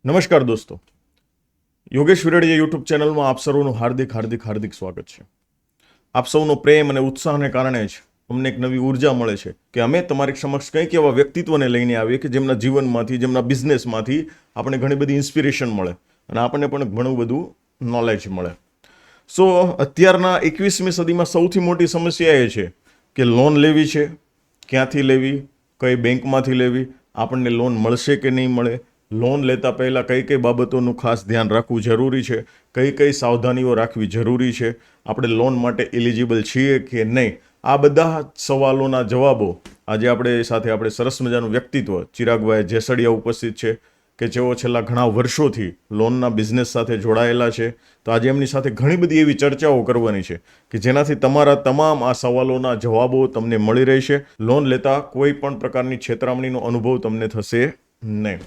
નમસ્કાર દોસ્તો, યોગેશ વિરડિયા યુટ્યુબ ચેનલમાં આપ સૌનું હાર્દિક સ્વાગત છે. આપ સૌનો પ્રેમ અને ઉત્સાહને કારણે જ અમને એક નવી ઉર્જા મળે છે કે અમે તમારી સમક્ષ કંઈક એવા વ્યક્તિત્વને લઈને આવીએ કે જેમના જીવનમાંથી, જેમના બિઝનેસમાંથી આપણને ઘણી બધી ઇન્સ્પિરેશન મળે અને આપણને પણ ઘણું બધું નોલેજ મળે. સો અત્યારના 21મી સદીમાં સૌથી મોટી સમસ્યા એ છે કે લોન લેવી છે, ક્યાંથી લેવી, કઈ બેંકમાંથી લેવી, આપણને લોન મળશે કે નહીં મળે, લોન લેતા પહેલાં કઈ કઈ બાબતોનું ખાસ ધ્યાન રાખવું જરૂરી છે, કઈ કઈ સાવધાનીઓ રાખવી જરૂરી છે, આપણે લોન માટે એલિજિબલ છીએ કે નહીં, આ બધા સવાલોના જવાબો આજે આપણે સરસ મજાનું વ્યક્તિત્વ ચિરાગભાઈ જેસડિયા ઉપસ્થિત છે કે જેઓ છેલ્લા ઘણા વર્ષોથી લોનના બિઝનેસ સાથે જોડાયેલા છે. તો આજે એમની સાથે ઘણી બધી એવી ચર્ચાઓ કરવાની છે કે જેનાથી તમારા તમામ આ સવાલોના જવાબો તમને મળી રહેશે. લોન લેતા કોઈ પણ પ્રકારની છેતરામણીનો અનુભવ તમને થશે નહીં.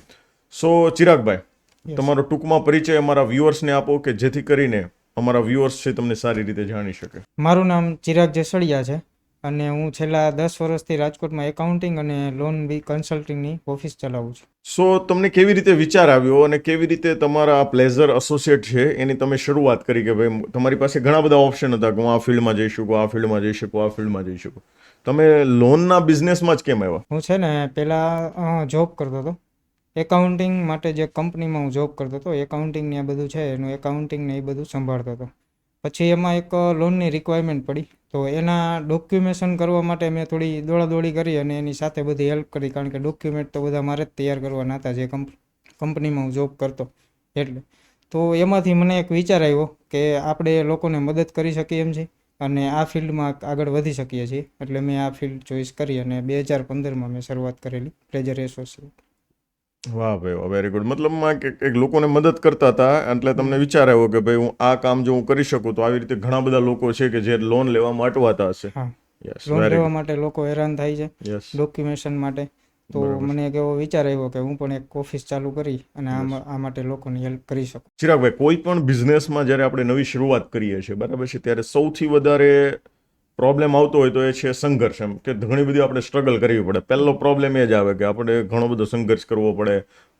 સો ચિરાગભાઈ, તમારો ટૂંકમાં પરિચય અમારા વ્યુઅર્સને આપો કે જેથી કરીને અમારા વ્યુઅર્સ છે તમને સારી રીતે જાણી શકે. મારું નામ ચિરાગ જેસડિયા છે અને હું છેલ્લા 10 વર્ષથી રાજકોટમાં એકાઉન્ટિંગ અને લોન કન્સલ્ટિંગની ઓફિસ ચલાવું છું. સો તમને કેવી રીતે વિચાર આવ્યો અને કેવી રીતે તમારા પ્લેઝર એસોસિએટ છે એની તમે શરૂઆત કરી કે ભાઈ તમારી પાસે ઘણા બધા ઓપ્શન હતા કે હું આ ફિલ્ડમાં જઈ શકું, આ ફિલ્ડમાં જઈ શકું, આ ફિલ્ડમાં જઈ શકું, તમે લોનના બિઝનેસમાં જ કેમ આવ્યા? હું છે ને પહેલાં જોબ કરતો હતો એકાઉન્ટિંગ માટે. જે કંપનીમાં હું જોબ કરતો હતો એકાઉન્ટિંગ ને આ બધું છે એનું એકાઉન્ટિંગ ને એ બધું સંભાળતો હતો. પછી એમાં એક લોનની રિક્વાયરમેન્ટ પડી તો એના ડોક્યુમેશન કરવા માટે મેં થોડી દોડાદોડી કરી અને એની સાથે બધી હેલ્પ કરી, કારણ કે ડોક્યુમેન્ટ તો બધા મારે જ તૈયાર કરવાના હતા જે કંપનીમાં હું જોબ કરતો એટલે. તો એમાંથી મને એક વિચાર આવ્યો કે આપણે લોકોને મદદ કરી શકીએ એમ છે અને આ ફિલ્ડમાં આગળ વધી શકીએ છીએ, એટલે મેં આ ફિલ્ડ ચોઈસ કરી અને 2015માં મેં શરૂઆત કરેલી પ્લેઝર એસોસિએટ. વાહ ભાઈ વાહ, વેરી ગુડ. મતલબમાં એક લોકોને મદદ કરતા હતા એટલે તમને વિચાર આવ્યો કે ભાઈ હું આ કામ જો હું કરી શકું તો આવી રીતે ઘણા બધા લોકો છે કે જે લોન લેવામાં અટવાતા હશે. હા, લોન લેવા માટે લોકો હેરાન થાય છે ડોક્યુમેશન માટે. તો મને એક એવો વિચાર આવ્યો કે હું પણ એક ઓફિસ ચાલુ કરી અને આ માટે લોકોની હેલ્પ કરી શકું. ચિરાગભાઈ, કોઈ પણ બિઝનેસમાં જ્યારે આપણે નવી શરૂઆત કરીએ છીએ બરાબર છે, ત્યારે સૌથી વધારે પ્રોબ્લેમ આવતો હોય તો એ છે સંઘર્ષ. એમ કે ઘણી બધી આપણે સ્ટ્રગલ કરવી પડે. પહેલો પ્રોબ્લેમ એ જ આવે કે આપણે ઘણો બધો સંઘર્ષ કરવો પડે,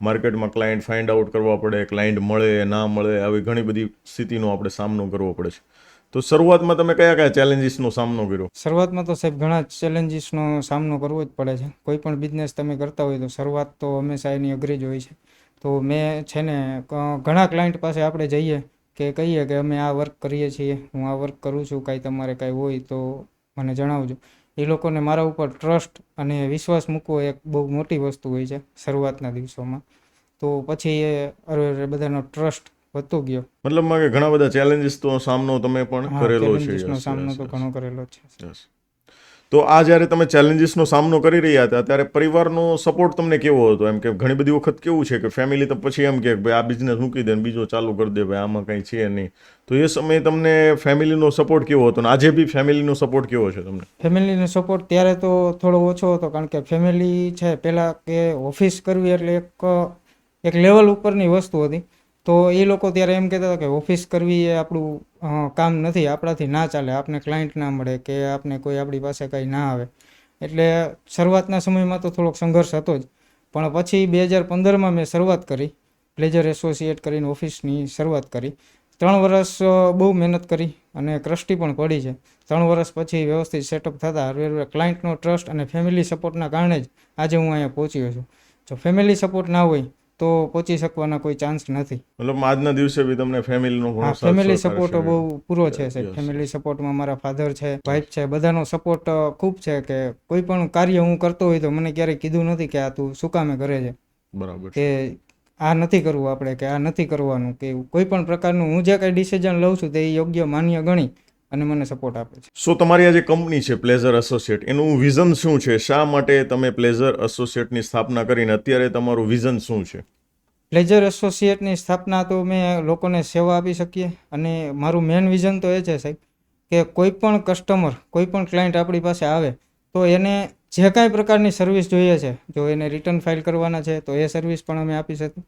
માર્કેટમાં ક્લાયન્ટ ફાઇન્ડ આઉટ કરવા પડે, ક્લાયન્ટ મળે ના મળે, આવી ઘણી બધી સ્થિતિનો આપણે સામનો કરવો પડે છે. તો શરૂઆતમાં તમે કયા કયા ચેલેન્જીસનો સામનો કર્યો? શરૂઆતમાં તો સાહેબ ઘણા ચેલેન્જીસનો સામનો કરવો જ પડે છે. કોઈ પણ બિઝનેસ તમે કરતા હોય તો શરૂઆત તો હંમેશા એની અઘરી જ હોય છે. તો મેં છે ને ઘણા ક્લાયન્ટ પાસે આપણે જઈએ કે કહીએ કે અમે આ વર્ક કરીએ છીએ, હું આ વર્ક કરું છું, કાંઈ તમારે કાંઈ હોય તો મને જણાવજો. એ લોકોને મારા ઉપર ટ્રસ્ટ અને વિશ્વાસ મૂકવો એક બહુ મોટી વસ્તુ હોય છે શરૂઆતના દિવસોમાં. તો પછી એ બધાનો ટ્રસ્ટ વધતો ગયો. મતલબમાં કે ઘણા બધા ચેલેન્જીસનો સામનો તમે પણ કરેલો છે. સામનો તો ઘણો કરેલો છે. તો આ જ્યારે તમે ચેલેન્જીસનો સામનો કરી રહ્યા હતા ત્યારે પરિવારનો સપોર્ટ તમને કેવો હતો? એમ કે ઘણી બધી વખત કેવું છે કે ફેમિલી તો પછી એમ કે ભાઈ આ બિઝનેસ મૂકી દે ને બીજો ચાલુ કરી દે, ભાઈ આમાં કંઈ છે નહીં. તો એ સમયે તમને ફેમિલીનો સપોર્ટ કેવો હતો અને આજે બી ફેમિલીનો સપોર્ટ કેવો છે તમને? ફેમિલીનો સપોર્ટ ત્યારે તો થોડો ઓછો હતો, કારણ કે ફેમિલી છે પહેલાં કે ઓફિસ કરવી એટલે એક લેવલ ઉપરની વસ્તુ હતી. તો એ લોકો ત્યારે એમ કહેતા હતા કે ઓફિસ કરવી એ આપણું કામ નથી, આપણાથી ના ચાલે, આપને ક્લાયન્ટ ના મળે કે આપને કોઈ આપણી પાસે કંઈ ના આવે. એટલે શરૂઆતના સમયમાં તો થોડોક સંઘર્ષ હતો જ. પણ પછી 2015માં મેં શરૂઆત કરી, પ્લેઝર એસોસિએટ કરીને ઓફિસની શરૂઆત કરી. 3 વર્ષ બહુ મહેનત કરી અને ક્રસ્ટી પણ પડી છે. 3 વર્ષ પછી વ્યવસ્થિત સેટઅપ થતાં ક્લાયન્ટનો ટ્રસ્ટ અને ફેમિલી સપોર્ટના કારણે જ આજે હું અહીંયા પહોંચ્યો છું. જો ફેમિલી સપોર્ટ ના હોય તો પહોંચી શકવાના કોઈ ચાન્સ નથી. મતલબ આજના દિવસે બી તમને ફેમિલીનો ઘણો સાથ ફેમિલી સપોર્ટ બહુ પૂરો છે સાહેબ. ફેમિલી સપોર્ટમાં મારા ફાધર છે, વાઇફ છે, બધાનો સપોર્ટ ખૂબ છે કે કોઈ પણ કાર્ય હું કરતો હોય તો મને ક્યારેય કીધું નથી કે આ તું શું કામે કરે છે, બરાબર, કે આ નથી કરવું આપણે, કે આ નથી કરવાનું, કે કોઈ પણ પ્રકારનું હું જે કંઈ ડિસિઝન લઉં છું તે યોગ્ય માન્ય ગણી અને મને સપોર્ટ આપે છે. સો તમારી આ જે કંપની છે પ્લેઝર એસોસિએટ, એનું વિઝન શું છે? શા માટે તમે પ્લેઝર એસોસિએટની સ્થાપના કરીને અત્યારે તમારું વિઝન શું છે? પ્લેઝર એસોસિએટની સ્થાપના તો મેં લોકોને સેવા આપી શકીએ અને મારું મેઇન વિઝન તો એ છે સાહેબ કે કોઈ પણ કસ્ટમર, કોઈ પણ ક્લાયન્ટ આપણી પાસે આવે તો એને જે કાંઈ પ્રકારની સર્વિસ જોઈએ છે, જો એને રિટર્ન ફાઇલ કરવાના છે તો એ સર્વિસ પણ અમે આપી શકીએ.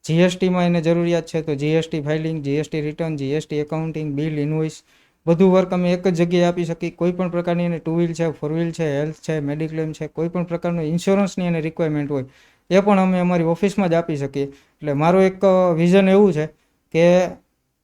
જીએસટીમાં એને જરૂરિયાત છે તો GST filing, GST return, GST accounting, bill, invoice બધું વર્ક અમે એક જ જગ્યાએ આપી શકીએ. કોઈ પણ પ્રકારની એને 2 વ્હીલ છે, 4 વ્હીલ છે, હેલ્થ છે, મેડિક્લેમ છે, કોઈ પણ પ્રકારનું ઇન્સ્યોરન્સની એને રિક્વાયરમેન્ટ હોય એ પણ અમે અમારી ઓફિસમાં જ આપી શકીએ. એટલે મારું એક વિઝન એવું છે કે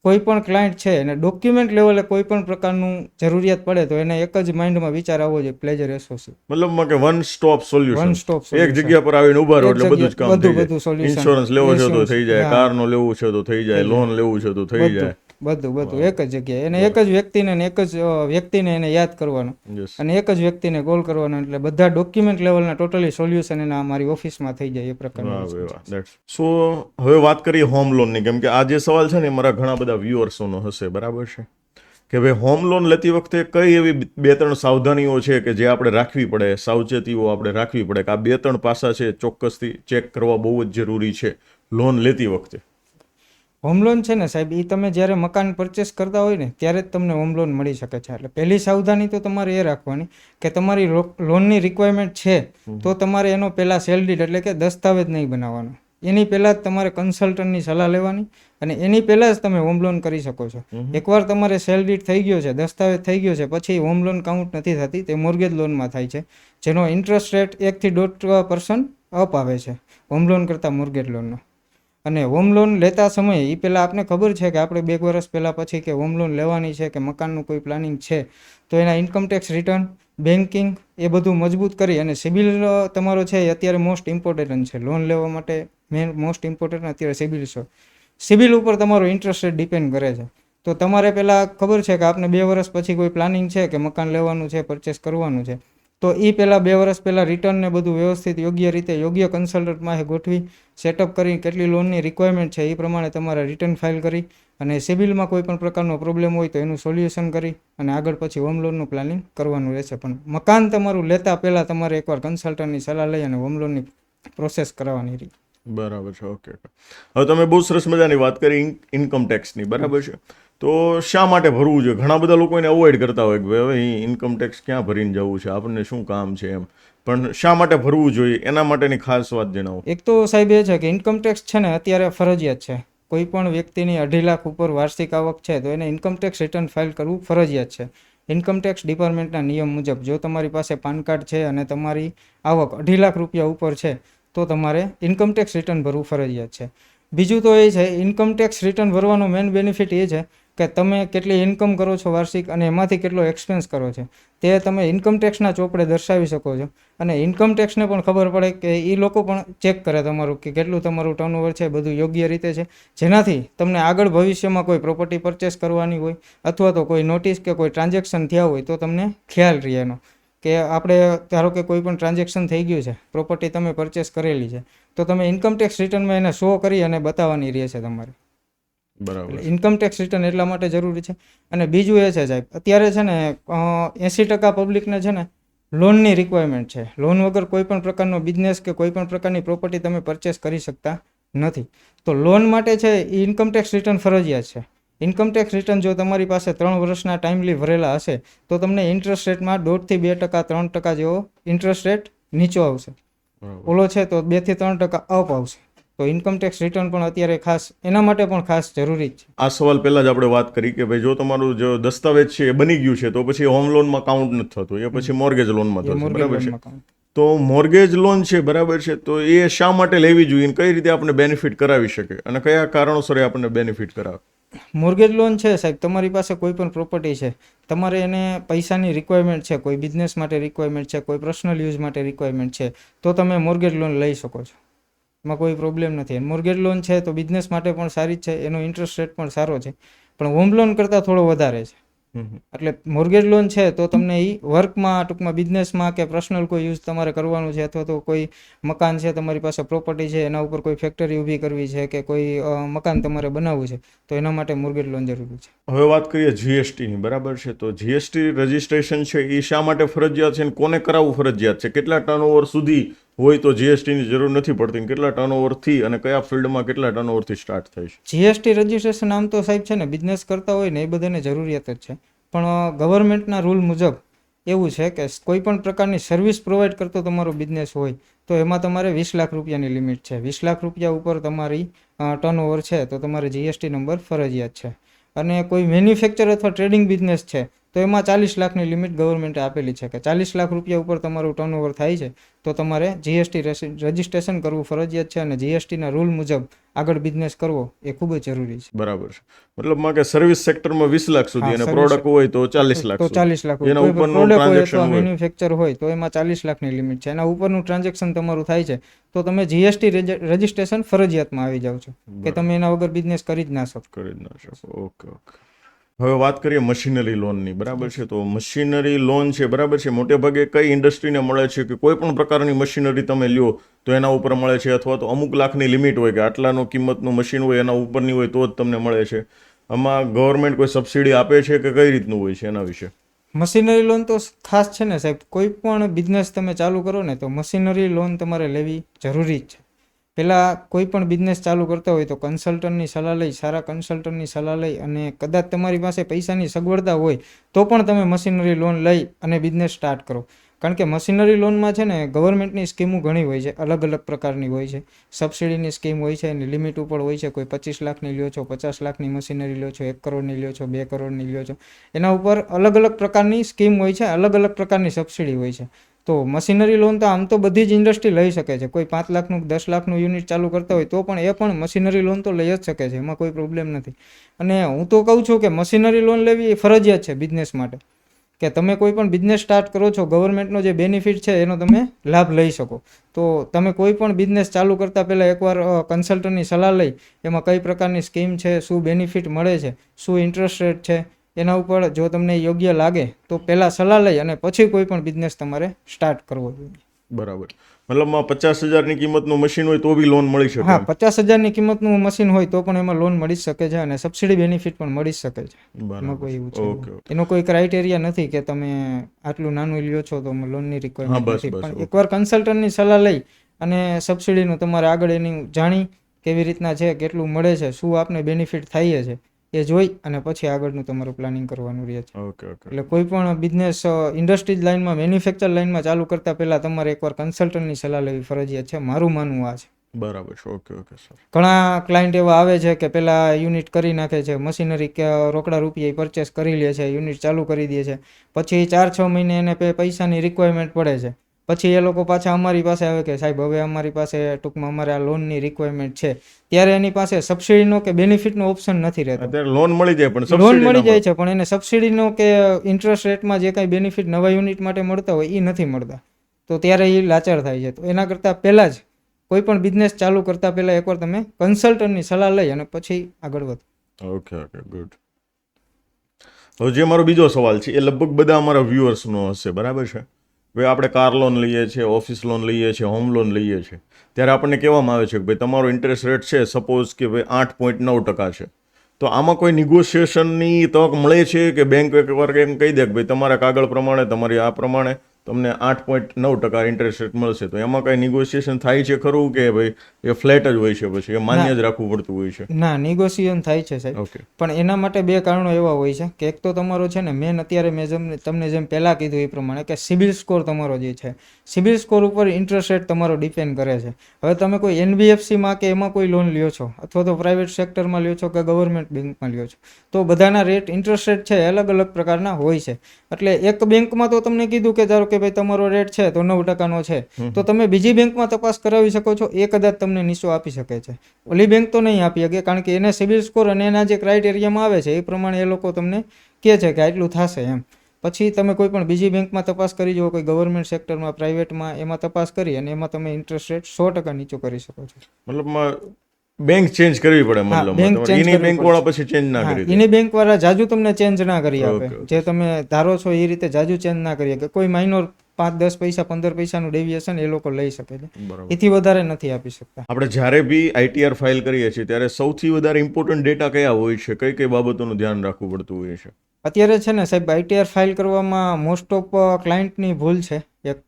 કોઈ પણ ક્લાયન્ટ છે એને ડોક્યુમેન્ટ લેવલે કોઈ પણ પ્રકારનું જરૂરિયાત પડે તો એને એક જ માઇન્ડમાં વિચાર આવવો જોઈએ, પ્લેઝર એસોસિએટ. મતલબમાં કે one stop solution, one stop એક સોલ્યુશન. જગ્યા પર આવીને ઉભા રહો એક એટલે બધું જ કામ થઈ બધું જાય. સોલ્યુશન. ઇન્સ્યોરન્સ લેવો છે તો Insurance, થઈ જાય, હા. કારનો લેવું છે તો થઈ જાય, થઈ લોન લેવું છે તો થઈ બધું જાય. બધું એક જ જગ્યાએ એને એક જ વ્યક્તિને ને એક જ વ્યક્તિને એને યાદ કરવાનો Yes. અને એક જ વ્યક્તિને કોલ કરવાનો, એટલે બધા ડોક્યુમેન્ટ લેવલના ટોટલી સોલ્યુશન એના અમારી ઓફિસમાં થઈ જાય એ પ્રકારનું વાહ વસ્તુ ભાઈ છે. વાહ. That's- સો હવે વાત કરીએ હોમ લોનની, કેમ કે આ જે સવાલ છે ને એ મારા ઘણા બધા વ્યુઅર્સોનો હશે, બરાબર છે, કે ભાઈ હોમ લોન લેતી વખતે કઈ એવી 2-3 સાવધાનીઓ છે કે જે આપણે રાખવી પડે, સાવચેતીઓ આપણે રાખવી પડે, કે આ 2-3 પાસા છે ચોક્કસથી ચેક કરવા બહુ જ જરૂરી છે લોન લેતી વખતે. હોમ લોન છે ને સાહેબ, એ તમે જ્યારે મકાન પરચેસ કરતા હોય ને ત્યારે જ તમને હોમ લોન મળી શકે છે. એટલે પહેલી સાવધાની તો તમારે એ રાખવાની કે તમારી લોનની રિક્વાયરમેન્ટ છે તો તમારે એનો પહેલાં સેલ ડીડ એટલે કે દસ્તાવેજ નહીં બનાવવાનો. એની પહેલાં જ તમારે કન્સલ્ટન્ટની સલાહ લેવાની અને એની પહેલાં જ તમે હોમ લોન કરી શકો છો. એકવાર તમારે સેલ ડીડ થઈ ગયો છે, દસ્તાવેજ થઈ ગયો છે, પછી હોમ લોન કાઉન્ટ નથી થતી, તે મોર્ગેજ લોનમાં થાય છે, જેનો ઇન્ટરેસ્ટ રેટ 1 થી 1.5% અપ આવે છે હોમ લોન કરતાં મોર્ગેજ લોનનો. અને હોમ લોન લેતા સમયે એ પહેલાં આપને ખબર છે કે આપણે 2 વર્ષ પહેલાં પછી કે હોમ લોન લેવાની છે કે મકાનનું કોઈ પ્લાનિંગ છે તો એના ઇન્કમટેક્સ રિટર્ન, બેન્કિંગ એ બધું મજબૂત કરી અને સિબિલ તમારો છે એ અત્યારે મોસ્ટ ઇમ્પોર્ટન્ટ છે લોન લેવા માટે. મેન મોસ્ટ ઇમ્પોર્ટન્ટ અત્યારે સિબિલ છે. સિબિલ ઉપર તમારો ઇન્ટરેસ્ટ રેટ ડિપેન્ડ કરે છે. તો તમારે પહેલાં ખબર છે કે આપને 2 વર્ષ પછી કોઈ પ્લાનિંગ છે કે મકાન લેવાનું છે, પરચેસ કરવાનું છે, તો એ પહેલાં 2 વર્ષ પહેલાં રિટર્ન ને બધું વ્યવસ્થિત યોગ્ય રીતે યોગ્ય કન્સલ્ટન્ટમાં ગોઠવી સેટઅપ કરી કેટલી લોનની રિક્વાયરમેન્ટ છે એ પ્રમાણે તમારે રિટર્ન ફાઇલ કરી અને સિબિલમાં કોઈ પણ પ્રકારનો પ્રોબ્લેમ હોય તો એનું સોલ્યુશન કરી અને આગળ પછી હોમ લોનનું પ્લાનિંગ કરવાનું રહેશે. પણ મકાન તમારું લેતા પહેલાં તમારે એકવાર કન્સલ્ટન્ટની સલાહ લઈ અને હોમ લોનની પ્રોસેસ કરાવવાની રહી. બરાબર છે. ઓકે. હવે તમે બહુ સરસ મજાની વાત કરી ઇન્કમ ટેક્સની, બરાબર છે. તો શા માટે ભરવું જોઈએ? ઘણા બધા લોકો એને અવોઇડ કરતા હોય કે ભાઈ હવે ઇન્કમ ટેક્સ ક્યાં ભરીને જવું છે, આપણને શું કામ છે એમ. પણ શા માટે ભરવું જોઈએ એના માટેની ખાસ વાત જણાવો. એક તો સાહેબ એ છે કે ઇન્કમ ટેક્સ છે ને અત્યારે ફરજિયાત છે. કોઈ પણ વ્યક્તિની 2.5 લાખ ઉપર વાર્ષિક આવક છે તો એને ઇન્કમ ટેક્સ રિટર્ન ફાઇલ કરવું ફરજિયાત છે. ઇન્કમ ટેક્સ ડિપાર્ટમેન્ટના નિયમ મુજબ જો તમારી પાસે પાન કાર્ડ છે અને તમારી આવક 2.5 લાખ રૂપિયા ઉપર છે તો તમારે ઇન્કમ ટેક્સ રિટર્ન ભરવું ફરજિયાત છે. બીજું તો એ છે ઇન્કમ ટેક્સ રિટર્ન ભરવાનો મેઇન બેનિફિટ એ છે કે તમે કેટલી ઇન્કમ કરો છો વાર્ષિક અને એમાંથી કેટલો એક્સપેન્સ કરો છો તે તમે ઇન્કમ ટેક્સના ચોપડે દર્શાવી શકો છો. અને ઇન્કમ ટેક્સને પણ ખબર પડે કે એ લોકો પણ ચેક કરે તમારું કે કેટલું તમારું ટર્નઓવર છે, બધું યોગ્ય રીતે છે, જેનાથી તમને આગળ ભવિષ્યમાં કોઈ પ્રોપર્ટી પરચેસ કરવાની હોય અથવા તો કોઈ નોટિસ કે કોઈ ટ્રાન્ઝેક્શન થયા હોય તો તમને ખ્યાલ રહે એનો કે આપણે ધારો કે કોઈ પણ ટ્રાન્ઝેક્શન થઈ ગયું છે, પ્રોપર્ટી તમે પરચેસ કરેલી છે તો તમે ઇન્કમ ટેક્સ રિટર્નમાં એને શો કરી અને બતાવવાની રહે છે તમારે. બરાબર. ઇન્કમ ટેક્સ રિટર્ન એટલા માટે જરૂરી છે. અને બીજું એ છે સાહેબ અત્યારે છે ને 80% પબ્લિકને છે ને લોનની રિક્વાયરમેન્ટ છે. લોન વગર કોઈ પણ પ્રકારનો બિઝનેસ કે કોઈ પણ પ્રકારની પ્રોપર્ટી તમે પરચેસ કરી શકતા નથી. તો લોન માટે છે એ ઇન્કમ ટેક્સ રિટર્ન ફરજિયાત છે. ઇન્કમ ટેક્સ રિટર્ન જો તમારી પાસે 3 વર્ષના ટાઈમલી ભરેલા હશે તો તમને ઇન્ટરેસ્ટ રેટમાં 1.5% થી 2% 3% જેવો ઇન્ટરેસ્ટ રેટ નીચો આવશે. ઓલો છે તો 2 થી 3% અપ આવશે. તો ઇન્કમ ટેક્સ રિટર્ન પણ અત્યારે ખાસ એના માટે પણ ખાસ જરૂરી છે. આ સવાલ પહેલા જ આપણે વાત કરી કે ભાઈ જો તમારું જો દસ્તાવેજ છે એ બની ગયું છે તો પછી હોમ લોનમાં કાઉન્ટ નથી થતું, એ પછી મોર્ગેજ લોનમાં થશે, બરાબર છે. તો મોર્ગેજ લોન છે, બરાબર છે, તો એ શા માટે લેવી જોઈએ, કઈ રીતે આપણે બેનિફિટ કરાવી શકે અને કયા કારણોસર એ આપણને બેનિફિટ કરાવે? મોર્ગેજ લોન છે સાહેબ, તમારી પાસે કોઈ પણ પ્રોપર્ટી છે, તમારે એને પૈસાની રિક્વાયરમેન્ટ છે, કોઈ બિઝનેસ માટે રિક્વાયરમેન્ટ છે, કોઈ પર્સનલ યુઝ માટે રિક્વાયરમેન્ટ છે, તો તમે મોર્ગેજ લોન લઈ શકો છો. એમાં કોઈ પ્રોબ્લેમ નથી. મોર્ગેજ લોન છે તો બિઝનેસ માટે પણ સારી જ છે, એનો ઇન્ટરેસ્ટ રેટ પણ સારો છે, પણ હોમ લોન કરતાં થોડો વધારે છે. એટલે મોર્ગેજ લોન છે તો તમને એ વર્કમાં ટૂંકમાં બિઝનેસમાં કે પર્સનલ કોઈ યુઝ તમારે કરવાનું છે અથવા તો કોઈ મકાન છે, તમારી પાસે પ્રોપર્ટી છે, એના ઉપર કોઈ ફેક્ટરી ઊભી કરવી છે કે કોઈ મકાન તમારે બનાવવું છે તો એના માટે મોર્ગેજ લોન જરૂરી છે. હવે વાત કરીએ જીએસટીની, બરાબર છે. તો જીએસટી રજિસ્ટ્રેશન છે એ શા માટે ફરજિયાત છે અને કોને કરાવવું ફરજિયાત છે? કેટલા ટર્નઓવર સુધી હોય તો જીએસટીની જરૂર નથી પડતી, કેટલા ટર્નઓવરથી અને કયા ફિલ્ડમાં કેટલા ટર્નઓવરથી સ્ટાર્ટ થાય છે? જીએસટી રજિસ્ટ્રેશન આમ તો સાહેબ છે ને બિઝનેસ કરતા હોય ને એ બધાને જરૂરિયાત જ છે, પણ ગવર્મેન્ટના રૂલ મુજબ એવું છે કે કોઈ પણ પ્રકારની સર્વિસ પ્રોવાઈડ કરતો તમારો બિઝનેસ હોય તો એમાં તમારે 20 લાખ રૂપિયાની લિમિટ છે. 20 લાખ રૂપિયા ઉપર તમારી ટર્નઓવર છે તો તમારે જીએસટી નંબર ફરજિયાત છે. અને કોઈ મેન્યુફેક્ચર અથવા ટ્રેડિંગ બિઝનેસ છે તો એમાં 40 લાખની લિમિટ ગવર્મેન્ટે આપેલી છે કે 40 લાખ રૂપિયા ઉપર તમારું ટર્નઓવર થાય છે તો તમારે જીએસટી રજિસ્ટ્રેશન કરવું ફરજિયાત છે અને જીએસટીના રૂલ મુજબ આગળ બિઝનેસ કરવો એ ખૂબ જ જરૂરી છે. બરાબર છે. મતલબમાં કે સર્વિસ સેક્ટરમાં 20 લાખ સુધી હા, અને service પ્રોડક્ટ હોય તો 40 લાખ તો સુધી. 40 લાખ એના કોઈ ઉપરનું પ્રોડક્ટ હોય ટ્રાન્ઝેક્શન અથવા હોય મેન્યુફેક્ચર હોય તો એમાં 40 લાખની લિમિટ છે. એના ઉપરનું ટ્રાન્ઝેક્શન તમારું થાય છે તો તમે જીએસટી રજિસ્ટ્રેશન ફરજિયાતમાં આવી જાવ છો કે તમે એના વગર બિઝનેસ કરી જ ના શકો. કરી જ ના શકો. Okay okay. હવે વાત કરીએ મશીનરી લોનની. બરાબર છે. તો મશીનરી લોન છે બરાબર છે, મોટે ભાગે કઈ ઇન્ડસ્ટ્રીને મળે છે કે કોઈ પણ પ્રકારની મશીનરી તમે લ્યો તો એના ઉપર મળે છે, અથવા તો અમુક લાખની લિમિટ હોય કે આટલાનો કિંમતનું મશીન હોય એના ઉપરની હોય તો જ તમને મળે છે? આમાં ગવર્મેન્ટ કોઈ સબસિડી આપે છે કે કઈ રીતનું હોય છે એના વિશે? મશીનરી લોન તો ખાસ છે ને સાહેબ, કોઈ પણ બિઝનેસ તમે ચાલુ કરો ને તો મશીનરી લોન તમારે લેવી જરૂરી જ છે. પહેલાં કોઈ પણ બિઝનેસ ચાલુ કરતા હોય તો કન્સલ્ટન્ટની સલાહ લઈ, સારા કન્સલ્ટન્ટની સલાહ લઈ, અને કદાચ તમારી પાસે પૈસાની સગવડતા હોય તો પણ તમે મશીનરી લોન લઈ અને બિઝનેસ સ્ટાર્ટ કરો. કારણ કે મશીનરી લોનમાં છે ને ગવર્મેન્ટની સ્કીમો ઘણી હોય છે, અલગ અલગ પ્રકારની હોય છે. સબસિડીની સ્કીમ હોય છે, એની લિમિટ ઉપર હોય છે. કોઈ 25 લાખની લ્યો છો, 50 લાખની મશીનરી લ્યો છો, 1 કરોડની લ્યો છો, 2 કરોડની લ્યો છો, એના ઉપર અલગ અલગ પ્રકારની સ્કીમ હોય છે, અલગ અલગ પ્રકારની સબસિડી હોય છે. તો મશીનરી લોન તો આમ તો બધી જ ઇન્ડસ્ટ્રી લઈ શકે છે. કોઈ 5 લાખનું 10 લાખનું યુનિટ ચાલુ કરતા હોય તો પણ એ પણ મશીનરી લોન તો લઈ જ શકે છે, એમાં કોઈ પ્રોબ્લેમ નથી. અને હું તો કહું છું કે મશીનરી લોન લેવી એ ફરજિયાત છે બિઝનેસ માટે, કે તમે કોઈ પણ બિઝનેસ સ્ટાર્ટ કરો છો, ગવર્મેન્ટનો જે બેનિફિટ છે એનો તમે લાભ લઈ શકો. તો તમે કોઈ પણ બિઝનેસ ચાલુ કરતા પહેલાં એકવાર કન્સલ્ટન્ટની સલાહ લઈ, એમાં કઈ પ્રકારની સ્કીમ છે, શું બેનિફિટ મળે છે, શું ઇન્ટરેસ્ટ રેટ છે, એના ઉપર જો તમને યોગ્ય લાગે તો પહેલાં સલાહ લઈ અને પછી કોઈ પણ બિઝનેસ તમારે સ્ટાર્ટ કરવો જોઈએ. બરાબર. મતલબમાં 50,000ની કિંમતનું મશીન હોય તો બી લોન મળી શકે? હા, 50,000ની કિંમતનું મશીન હોય તો પણ એમાં લોન મળી શકે છે અને સબસિડી બેનિફિટ પણ મળી શકે છે. એમાં કોઈ એવું છે ઓકે ઓકે. એનો કોઈ ક્રાઇટેરિયા નથી કે તમે આટલું નાનું લ્યો છો તો લોનની હા, રિક્વાયરમેન્ટ બસ નથી. બસ. પણ એકવાર કન્સલ્ટન્ટની સલાહ લઈ અને સબસિડીનું તમારે આગળ એની જાણી કેવી રીતના છે, કેટલું મળે છે, શું આપને બેનિફિટ થાય છે એ જોઈ અને પછી આગળનું તમારું પ્લાનિંગ કરવાનું રહે છે. Okay okay. એટલે કોઈ પણ બિઝનેસ ઇન્ડસ્ટ્રીઝ લાઇનમાં, મેન્યુફેક્ચર લાઇનમાં ચાલુ કરતાં પહેલાં તમારે એકવાર કન્સલ્ટન્ટની સલાહ લેવી ફરજિયાત છે. મારું માનવું આ છે. બરાબર છે. Okay okay sir. ઘણા ક્લાયન્ટ એવા આવે છે કે પહેલાં યુનિટ કરી નાખે છે, મશીનરી કે રોકડા રૂપિયા પરચેસ કરી લે છે, યુનિટ ચાલુ કરી દે છે, પછી 4-6 મહિને એને પૈસાની રિક્વાયરમેન્ટ પડે છે. પછી એ લોકો પાછા અમારી પાસે આવે કે સાહેબ હવે અમારી પાસે ટૂંકમાં અમારે આ લોનની રિક્વાયરમેન્ટ છે, ત્યારે એની પાસે સબસિડીનો કે બેનિફિટનો ઓપ્શન નથી રહેતો. અત્યારે લોન મળી જાય પણ લોન સબસિડી મળી ના જાય મળે. છે પણ એને સબસિડીનો કે ઇન્ટરેસ્ટ રેટમાં જે કાંઈ બેનિફિટ નવા યુનિટ માટે મળતા હોય એ નથી મળતા. તો ત્યારે એ લાચાર થાય છે. તો એના કરતાં પહેલાં જ કોઈ પણ બિઝનેસ ચાલુ કરતાં પહેલાં એકવાર તમે કન્સલ્ટન્ટની સલાહ લઈ અને પછી આગળ વધો. Okay okay good. હવે જે મારો બીજો સવાલ છે એ લગભગ બધા અમારા વ્યુઅર્સનો હશે. બરાબર છે. ભાઈ આપણે કાર લોન લઈએ છીએ, ઓફિસ લોન લઈએ છીએ, હોમ લોન લઈએ છીએ, ત્યારે આપણને કહેવામાં આવે છે કે ભાઈ તમારો ઇન્ટરેસ્ટ રેટ છે સપોઝ કે ભાઈ 8.9% છે. તો આમાં કોઈ નિગોશિએશનની તક મળે છે કે બેંક એકવાર એમ કહી દે કે ભાઈ તમારા કાગળ પ્રમાણે, તમારી આ પ્રમાણે તમને 8.9% ઇન્ટરેસ્ટ રેટ મળશે, તો એમાં કાંઈ નિગોશિએશન થાય છે ખરું કે ભાઈ એ ફ્લેટ જ હોય છે, પછી એ માન્ય જ રાખવું પડતું હોય છે? ના, નિગોશિએશન થાય છે સાહેબ. ઓકે. પણ એના માટે બે કારણો એવા હોય છે કે એક તો તમારો છે ને મેં તમને જેમ પહેલાં કીધું એ પ્રમાણે કે સિબિલ સ્કોર તમારો જે છે, સિબિલ સ્કોર ઉપર ઇન્ટરેસ્ટ રેટ તમારો ડિપેન્ડ કરે છે. હવે તમે કોઈ એનબીએફસીમાં કે એમાં કોઈ લોન લ્યો છો અથવા તો પ્રાઇવેટ સેક્ટરમાં લ્યો છો કે ગવર્મેન્ટ બેંકમાં લ્યો છો, તો બધાના રેટ, ઇન્ટરેસ્ટ રેટ છે અલગ અલગ પ્રકારના હોય છે. એટલે એક બેંકમાં તો તમને કીધું કે ધારો કે ભાઈ તમારો રેટ છે તો 9%નો છે, તો તમે બીજી બેંકમાં તપાસ કરાવી શકો છો, એ કદાચ તમને નીચો આપી શકે છે. ઓલી બેંક તો નહીં આપી શકે કારણ કે એને સિબિલ સ્કોર અને એના જે ક્રાઇટેરિયામાં આવે છે એ પ્રમાણે એ લોકો તમને કહે છે કે આટલું થશે એમ. પછી તમે કોઈ પણ બીજી બેંકમાં તપાસ કરી જુઓ, કોઈ ગવર્મેન્ટ સેક્ટરમાં, પ્રાઇવેટમાં, એમાં તપાસ કરી અને એમાં તમે ઇન્ટરેસ્ટ રેટ 100% નીચો કરી શકો છો. મતલબમાં બેંક ચેન્જ કરવી પડે? બેંક મતલબ ચેન્જ એની કરવી બેંક પડે. વાળા પછી ચેન્જ ના હા, કરી દે? એની બેંક વાળા જાજુ તમને ચેન્જ ના કરી આપે. Okay, okay. જે તમે ધારો છો એ રીતે જાજુ ચેન્જ ના કરી શકે. કોઈ માઇનોર 5-10 પૈસા, 15 પૈસાનું ડેવિએશન એ લોકો લઈ શકે છે, બરાબર. એથી વધારે નથી આપી શકતા. આપણે જ્યારે બી આઈટીઆર ફાઇલ કરીએ છીએ ત્યારે સૌથી વધારે ઇમ્પોર્ટન્ટ ડેટા કયા હોય છે, કઈ કઈ બાબતોનું ધ્યાન રાખવું પડતું હોય છે? અત્યારે છે ને સાહેબ આઈટીઆર ફાઇલ કરવામાં મોસ્ટ ઓફ ક્લાયન્ટની ભૂલ છે એક,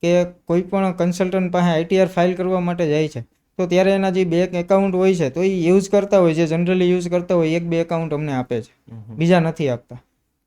કે કોઈ પણ કન્સલ્ટન્ટ પાસે આઈટીઆર ફાઇલ કરવા માટે જાય છે તો ત્યારે એના જે બેંક એકાઉન્ટ હોય છે તો એ યુઝ કરતા હોય છે, જનરલી યુઝ કરતા હોય 1-2 એકાઉન્ટ અમને આપે છે, બીજા નથી આપતા.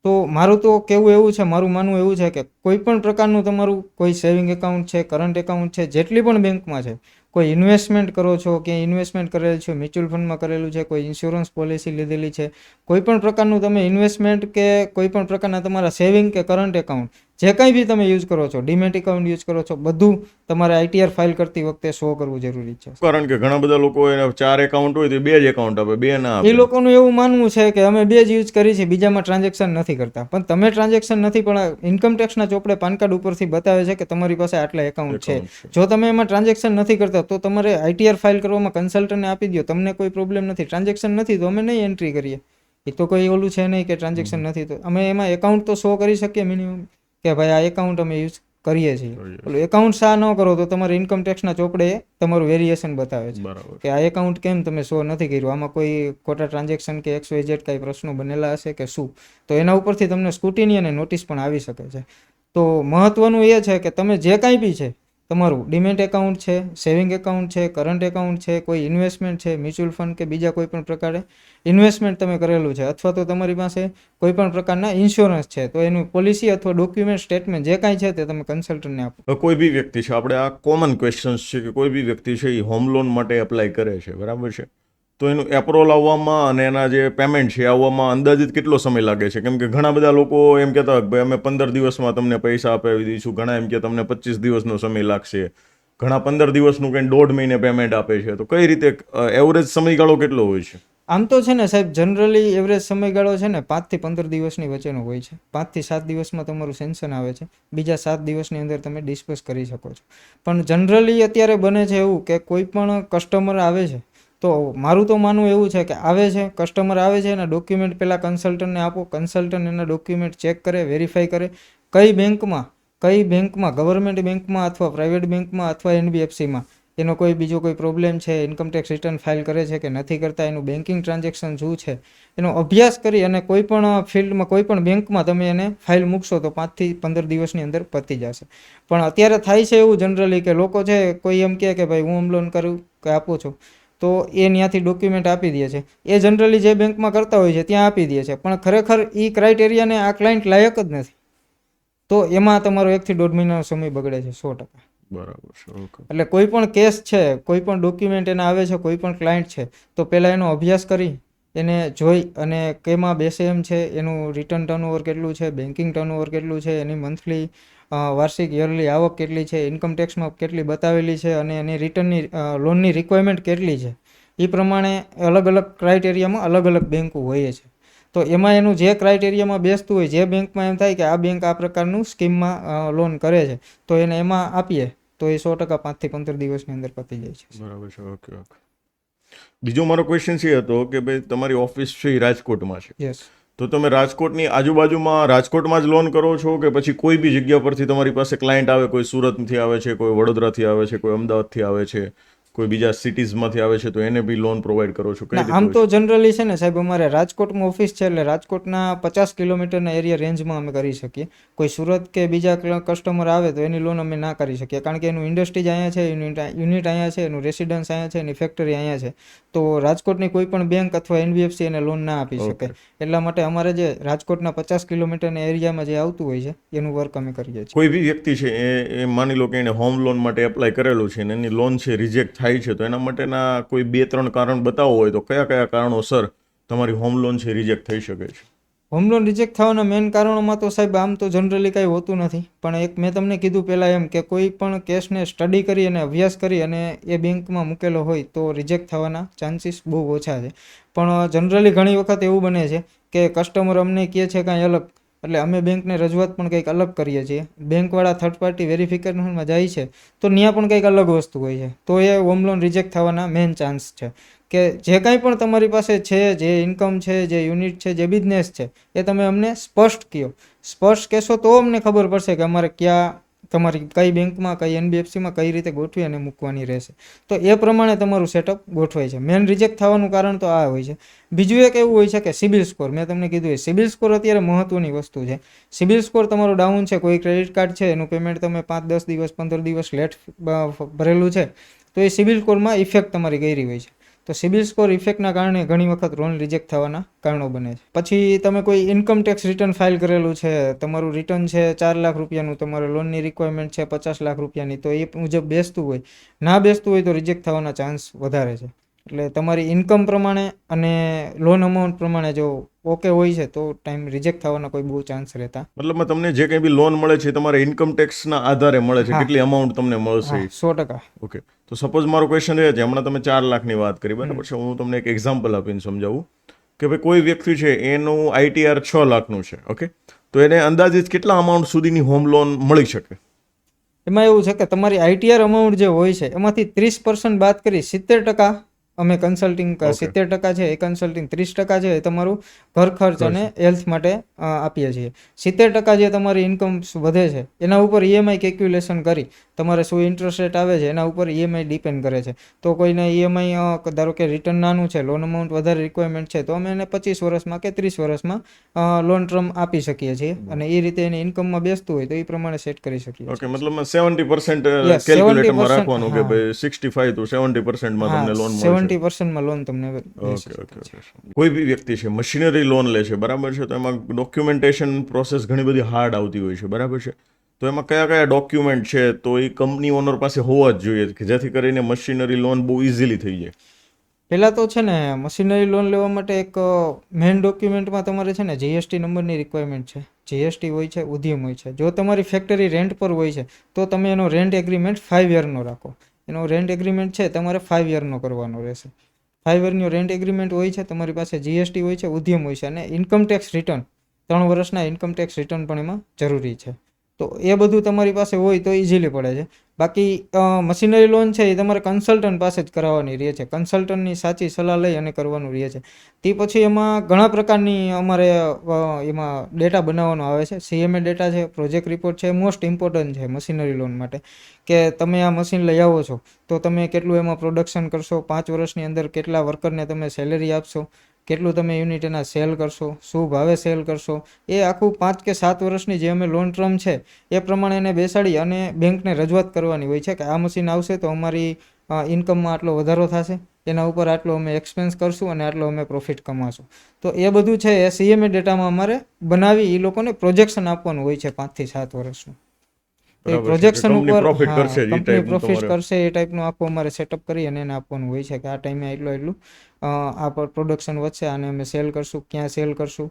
તો મારું તો કહેવું એવું છે, મારું માનવું એવું છે કે કોઈ પણ પ્રકારનું તમારું કોઈ સેવિંગ એકાઉન્ટ છે, કરંટ એકાઉન્ટ છે, જેટલી પણ બેંકમાં છે, કોઈ ઇન્વેસ્ટમેન્ટ કરો છો, ક્યાંય ઇન્વેસ્ટમેન્ટ કરેલું છે, મ્યુચ્યુઅલ ફંડમાં કરેલું છે, કોઈ ઇન્સ્યોરન્સ પોલિસી લીધેલી છે, કોઈ પણ પ્રકારનું તમે ઇન્વેસ્ટમેન્ટ કે કોઈ પણ પ્રકારના તમારા સેવિંગ કે કરંટ એકાઉન્ટ જે કંઈ બી તમે યુઝ કરો છો, ડીમેટ એકાઉન્ટ યુઝ કરો છો, બધું તમારે આઈટીઆર ફાઇલ કરતી વખતે શો કરવું જરૂરી છે. કારણ કે ઘણા બધા લોકો એને 4 એકાઉન્ટ હોય તો 2 જ એકાઉન્ટ આપે, 2 ના એ આપે. લોકોનું એવું માનવું છે કે અમે 2 જ યુઝ કરી છે, બીજામાં ટ્રાન્ઝેક્શન નથી કરતા. પણ તમે ટ્રાન્ઝેક્શન નથી, પણ ઇન્કમ ટેક્સના ચોપડે પાન કાર્ડ ઉપરથી બતાવે છે કે તમારી પાસે આટલા એકાઉન્ટ છે. Account છે. જો તમે એમાં ટ્રાન્ઝેક્શન નથી કરતા તો તમારે આઈટીઆર ફાઇલ કરવામાં કન્સલ્ટન્ટને આપી દો, તમને કોઈ પ્રોબ્લેમ નથી. ટ્રાન્ઝેક્શન નથી તો અમે નહીં એન્ટ્રી કરીએ. એ તો કોઈ ઓલું છે નહીં કે ટ્રાન્ઝેક્શન નથી તો અમે એમાં એકાઉન્ટ તો શો કરી શકીએ મિનિમમ, કે ભાઈ આ એકાઉન્ટ અમે યુઝ કરીએ છીએ. ઓલું એકાઉન્ટ શા ન કરો તો તમારે ઇન્કમ ટેક્સના ચોપડે તમારું વેરિએશન બતાવે છે બરાબર. કે આ એકાઉન્ટ કેમ તમે શો નથી કર્યું, આમાં કોઈ ખોટા ટ્રાન્ઝેક્શન કે XYZ કાંઈ પ્રશ્નો બનેલા હશે કે શું. તો એના ઉપરથી તમને સ્કૂટીની અને નોટિસ પણ આવી શકે છે. તો મહત્વનું એ છે કે તમે જે કાંઈ બી છે, તમારું ડીમેટ એકાઉન્ટ છે, સેવિંગ એકાઉન્ટ છે, કરંટ એકાઉન્ટ છે, કોઈ ઇન્વેસ્ટમેન્ટ છે, મ્યુચ્યુઅલ ફંડ કે બીજા કોઈ પણ પ્રકારે ઇન્વેસ્ટમેન્ટ તમે કરેલું છે, અથવા તો તમારી પાસે કોઈ પણ પ્રકારના ઇન્સ્યોરન્સ છે, તો એનું પોલિસી અથવા ડોક્યુમેન્ટ સ્ટેટમેન્ટ જે કાંઈ છે તે તમે કન્સલ્ટન્ટને આપો. હવે કોઈ બી વ્યક્તિ છે, આપણે આ કોમન ક્વેશ્ચન્સ છે કે કોઈ બી વ્યક્તિ છે એ હોમ લોન માટે એપ્લાય કરે છે, બરાબર છે, તો એનું એપ્રુવલ આવવામાં અને એના જે પેમેન્ટ છે આવવામાં અંદાજિત કેટલો સમય લાગે છે? કેમ કે ઘણા બધા લોકો એમ કહેતા હોય કે ભાઈ અમે 15 દિવસમાં તમને પૈસા આપી દઈશું, ઘણા એમ કે તમને 25 દિવસનો સમય લાગશે, ઘણા 15 દિવસનું કંઈ 1.5 મહિને પેમેન્ટ આપે છે. તો કઈ રીતે એવરેજ સમયગાળો કેટલો હોય છે? આમ તો છે ને સાહેબ, જનરલી એવરેજ સમયગાળો છે ને 5 થી 15 દિવસની વચ્ચેનો હોય છે. 5 થી 7 દિવસમાં તમારું સેન્શન આવે છે, બીજા 7 દિવસની અંદર તમે ડિસ્પોઝ કરી શકો છો. પણ જનરલી અત્યારે બને છે એવું કે કોઈ પણ કસ્ટમર આવે છે, તો મારું તો માનવું એવું છે કે આવે છે કસ્ટમર આવે છે એના ડોક્યુમેન્ટ પહેલાં કન્સલ્ટન્ટને આપો, કન્સલ્ટન્ટ એના ડોક્યુમેન્ટ ચેક કરે, વેરીફાઈ કરે કઈ બેંકમાં ગવર્મેન્ટ બેંકમાં અથવા પ્રાઇવેટ બેંકમાં અથવા NBFCમાં એનો કોઈ બીજો કોઈ પ્રોબ્લેમ છે, ઇન્કમટેક્સ રિટર્ન ફાઇલ કરે છે કે નથી કરતા, એનું બેન્કિંગ ટ્રાન્ઝેક્શન શું છે, એનો અભ્યાસ કરી અને કોઈ પણ ફિલ્ડમાં કોઈ પણ બેંકમાં તમે એને ફાઇલ મૂકશો તો 5 થી 15 દિવસની અંદર પતી જશે. પણ અત્યારે થાય છે એવું જનરલી કે લોકો છે, કોઈ એમ કહે કે ભાઈ હું હોમ લોન કરું કે આપું છું, તો એ ત્યાંથી ડોક્યુમેન્ટ આપી દે છે. એ જનરલી જે બેંકમાં કરતા હોય છે ત્યાં આપી દે છે, પણ ખરેખર એ ક્રાઇટેરિયાને આ ક્લાયન્ટ લાયક જ નથી. તો એમાં તમારો 1 થી 1.5 મહિનાનો સમય બગડે છે 100%. બરાબર છે. ઓકે. એટલે કોઈ પણ કેસ છે, કોઈ પણ ડોક્યુમેન્ટ એના આવે છે, કોઈ પણ ક્લાયન્ટ છે, તો પહેલાં એનો અભ્યાસ કરી એને જોઈ અને કેમાં બેસે એમ છે, એનું રિટર્ન ટર્નઓવર કેટલું છે, બેન્કિંગ ટર્નઓવર કેટલું છે, એની મંથલી વાર્ષિક યરલી આવક કેટલી છે, ઇન્કમ ટેક્સમાં કેટલી બતાવેલી છે અને એની રિટર્નની લોનની રિક્વાયરમેન્ટ કેટલી છે, એ પ્રમાણે અલગ અલગ ક્રાઇટેરિયામાં અલગ અલગ બેન્કો હોય છે. તો એમાં એનું જે ક્રાઇટેરિયામાં બેસતું હોય, જે બેંકમાં એમ થાય કે આ બેંક આ પ્રકારનું સ્કીમમાં લોન કરે છે, તો એને એમાં આપીએ તો એ 100% 5 થી 15 દિવસની અંદર પતી જાય છે. બરાબર છે. Okay okay. બીજો મારો ક્વેશ્ચન એ હતો કે ભાઈ તમારી ઓફિસ છે એ રાજકોટમાં છે, યસ. તો તમે રાજકોટની આજુબાજુમાં રાજકોટમાં જ લોન કરો છો કે પછી કોઈ બી જગ્યા પરથી તમારી પાસે ક્લાયન્ટ આવે, કોઈ સુરતથી આવે છે, કોઈ વડોદરાથી આવે છે, કોઈ અમદાવાદથી આવે છે, કોઈ બીજા સિટીઝમાંથી આવે છે, તો એને બી લોન પ્રોવાઈડ કરો છો? કઈ રીતે આમ હોય તો છે? જનરલી છે ને સાહેબ, અમારે રાજકોટમાં ઓફિસ છે એટલે રાજકોટના 50 કિલોમીટરના એરિયા રેન્જમાં અમે કરી શકીએ. કોઈ સુરત કે બીજા કસ્ટમર આવે તો એની લોન અમે ના કરી શકીએ, કારણ કે એનું ઇન્ડસ્ટ્રીઝ અહીંયા છે, યુનિટ અહીંયા છે, એનું રેસિડન્સ અહીંયા છે, એની ફેક્ટરી અહીંયા છે. તો રાજકોટની કોઈ પણ બેંક અથવા NBFC એને લોન ના આપી શકે. એટલા માટે અમારે જે રાજકોટના 50 કિલોમીટરના એરિયામાં જે આવતું હોય છે એનું વર્ક અમે કરીએ છીએ. કોઈ બી વ્યક્તિ છે એ માની લો કે એને હોમ લોન માટે એપ્લાય કરેલું છે અને એની લોન છે રિજેક્ટ થાય છે, તો એના માટેના કોઈ 2-3 કારણ બતાવવો હોય તો કયા કયા કારણોસર તમારી હોમ લોન છે રિજેક્ટ થઈ શકે છે? હોમ લોન રિજેક્ટ થવાના મેઇન કારણોમાં તો સાહેબ આમ તો જનરલી કાંઈ હોતું નથી, પણ એક મેં તમને કીધું પહેલાં એમ કે કોઈ પણ કેસને સ્ટડી કરી અને અભ્યાસ કરી અને એ બેંકમાં મૂકેલો હોય તો રિજેક્ટ થવાના ચાન્સીસ બહુ ઓછા છે. પણ જનરલી ઘણી વખત એવું બને છે કે કસ્ટમર અમને કહે છે કાંઈ અલગ, એટલે અમે બેંકને રજૂઆત પણ કંઈક અલગ કરીએ છીએ. બેંકવાળા થર્ડ પાર્ટી વેરિફિકેશનમાં જાય છે તો ત્યાં પણ કંઈક અલગ વસ્તુ હોય છે, તો એ હોમ લોન રિજેક્ટ થવાના મેઇન ચાન્સ છે. કે જે કાંઈ પણ તમારી પાસે છે, જે ઇન્કમ છે, જે યુનિટ છે, જે બિઝનેસ છે, એ તમે અમને સ્પષ્ટ કહો. સ્પષ્ટ કહેશો તો અમને ખબર પડશે કે અમારે ક્યાં તમારી કઈ બેંકમાં, કઈ NBFCમાં કઈ રીતે ગોઠવી અને મૂકવાની રહેશે. તો એ પ્રમાણે તમારું સેટઅપ ગોઠવાય છે. મેન રિજેક્ટ થવાનું કારણ તો આ હોય છે. બીજું એક એવું હોય છે કે સિબિલ સ્કોર. મેં તમને કીધું એ સિબિલ સ્કોર અત્યારે મહત્વની વસ્તુ છે. સિબિલ સ્કોર તમારો ડાઉન છે, કોઈ ક્રેડિટ કાર્ડ છે એનું પેમેન્ટ તમે 5, 10 દિવસ, 15 દિવસ લેટ ભરેલું છે, તો એ સિબિલ સ્કોરમાં ઇફેક્ટ તમારી ગઈ હોય છે. તો સિબિલ સ્કોર ઇફેક્ટના કારણે ઘણી વખત લોન રિજેક્ટ થવાના કારણો બને છે. પછી તમે કોઈ ઇન્કમ ટેક્સ રિટર્ન ફાઇલ કરેલું છે, તમારું રિટર્ન છે 4 લાખ રૂપિયાનું, તમારે લોનની રિક્વાયરમેન્ટ છે 50 લાખ રૂપિયાની, તો એ મુજબ બેસતું હોય, ના બેસતું હોય તો રિજેક્ટ થવાના ચાન્સ વધારે છે. એટલે તમારી ઇન્કમ પ્રમાણે અને લોન અમાઉન્ટ પ્રમાણે જો ઓકે હોય છે તો ટાઈમ રિજેક્ટ થવાના કોઈ બહુ ચાન્સ રહેતા. મતલબમાં તમને જે કંઈ બી લોન મળે છે તમારે ઇન્કમ ટેક્સના આધારે મળે છે, હા. કેટલી અમાઉન્ટ તમને મળશે. હા, 100%. ઓકે, તો સપોઝ મારો ક્વેશ્ચન એ છે, હમણાં તમે 4 લાખની વાત કરી, બરાબર છે, હું તમને એક એક્ઝામ્પલ આપીને સમજાવું કે ભાઈ કોઈ વ્યક્તિ છે એનું આઈટીઆર 6 લાખનું છે, ઓકે, તો એને અંદાજિત કેટલા અમાઉન્ટ સુધીની હોમ લોન મળી શકે? એમાં એવું છે કે તમારી આઈટીઆર અમાઉન્ટ જે હોય છે એમાંથી 30% બાદ કરી 70% અમે કન્સલ્ટિંગ Okay. 70% છે એ કન્સલ્ટિંગ, 30% છે એ તમારું ઘર ખર્ચ અને હેલ્થ માટે આપીએ છીએ. 70% જે તમારી ઇન્કમ વધે છે એના ઉપર ઈએમઆઈ કેલ્ક્યુલેશન કરી તમારે શું ઇન્ટરેસ્ટ રેટ આવે છે એના ઉપર ઈએમઆઈ ડિપેન્ડ કરે છે. તો કોઈને ઈએમઆઈ ધારો કે રિટર્ન નાનું છે, લોન અમાઉન્ટ વધારે રિક્વાયરમેન્ટ છે, તો અમે એને 25 વર્ષમાં કે 30 વર્ષમાં લોન ટર્મ આપી શકીએ છીએ અને એ રીતે એની ઇન્કમમાં બેસતું હોય તો એ પ્રમાણે સેટ કરી શકીએ ઓકે, છીએ. મતલબમાં 70% Yes, કેલ્ક્યુલેટરમાં 70%, રાખવાનું કે હા. ભાઈ 65 to 70%માં હા, તમને લોન મળશે. 70%માં લોન તમને મળી ઓકે શકે ઓકે છે. ઓકે. કોઈ બી વ્યક્તિ છે મશીનરી લોન લે છે, બરાબર છે, તો એમાં ડોક્યુમેન્ટેશન પ્રોસેસ ઘણી બધી હાર્ડ આવતી હોય છે, બરાબર છે, તો એમાં કયા કયા ડોક્યુમેન્ટ છે તો એ કંપની ઓનર પાસે હોવા જ જોઈએ કે જેથી કરીને મશીનરી લોન બહુ ઇઝીલી થઈ જાય? પહેલાં તો છે ને મશીનરી લોન લેવા માટે એક મેઇન ડોક્યુમેન્ટમાં તમારે છે ને જીએસટી નંબરની રિક્વાયરમેન્ટ છે. જીએસટી હોય છે, ઉદ્યમ હોય છે. જો તમારી ફેક્ટરી રેન્ટ પર હોય છે તો તમે એનો રેન્ટ એગ્રીમેન્ટ 5 યરનો રાખો. એનો રેન્ટ એગ્રીમેન્ટ છે તમારે 5 યરનો કરવાનો રહેશે. 5 યરનો રેન્ટ એગ્રીમેન્ટ હોય છે, તમારી પાસે જીએસટી હોય છે, ઉદ્યમ હોય છે અને ઇન્કમ ટેક્સ રિટર્ન 3 વર્ષના ઇન્કમ ટેક્સ રિટર્ન પણ એમાં જરૂરી છે. તો એ બધું તમારી પાસે હોય તો ઇઝીલી પડે છે. બાકી મશીનરી લોન છે એ તમારે કન્સલ્ટન્ટ પાસે જ કરાવવાની રહે છે. કન્સલ્ટન્ટની સાચી સલાહ લઈ અને કરવાનું રહે છે. તે પછી એમાં ઘણા પ્રકારની અમારે એમાં ડેટા બનાવવાનો આવે છે. સીએમએ ડેટા છે, પ્રોજેક્ટ રિપોર્ટ છે, મોસ્ટ ઇમ્પોર્ટન્ટ છે મશીનરી લોન માટે, કે તમે આ મશીન લઈ આવો છો તો તમે કેટલું એમાં પ્રોડક્શન કરશો, 5 વર્ષની અંદર કેટલા વર્કરને તમે સેલેરી આપશો, કેટલું તમે યુનિટ એના સેલ કરશો, શું ભાવે સેલ કરશો, એ આખું 5 કે 7 વર્ષની જે અમે લોન ટર્મ છે એ પ્રમાણે એને બેસાડી અને બેંકને રજૂઆત કરવાની હોય છે કે આ મશીન આવશે તો અમારી ઇન્કમમાં આટલો વધારો થશે, એના ઉપર આટલો અમે એક્સપેન્સ કરશું અને આટલો અમે પ્રોફિટ કમાશું. તો એ બધું છે એ સીએમએ ડેટામાં અમારે બનાવી એ લોકોને પ્રોજેક્શન આપવાનું હોય છે 5 થી 7 વર્ષનું. તો એ બરાબર છે, કે પ્રોજેક્શન કંપની ઉપર પ્રોફિટ કરશે જ એ કંપની ટાઈપનું પ્રોફિટ તમારે. કરશે એ ટાઈપનું આખું અમારે સેટઅપ કરી અને એને આપવાનું હોય છે કે આ ટાઈમે એટલું આ પ્રોડક્શન વધશે, આને અમે સેલ કરશું, ક્યાં સેલ કરશું,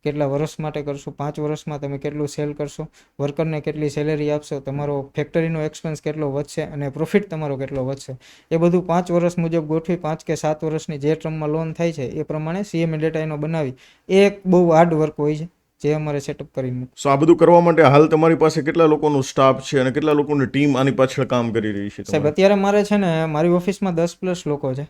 કેટલા વર્ષ માટે કરશું, 5 વર્ષમાં તમે કેટલું સેલ કરશો, વર્કરને કેટલી સેલેરી આપશો, તમારો ફેક્ટરીનો એક્સપેન્સ કેટલો વધશે અને પ્રોફિટ તમારો કેટલો વધશે, એ બધું 5 વર્ષ મુજબ ગોઠવી 5 કે 7 વર્ષની જે ટર્મમાં લોન થાય છે એ પ્રમાણે સીએમએ ડેટા એનો બનાવી એ એક બહુ હાર્ડ વર્ક હોય છે જે અમારે સેટઅપ કરીને. સો આ બધું કરવા માટે હાલ તમારી પાસે કેટલા લોકોનો સ્ટાફ છે અને કેટલા લોકોની ટીમ આની પાછળ કામ કરી રહી છે સાહેબ તમારે? અત્યારે મારે છે ને મારી ઓફિસમાં 10+ લોકો છે.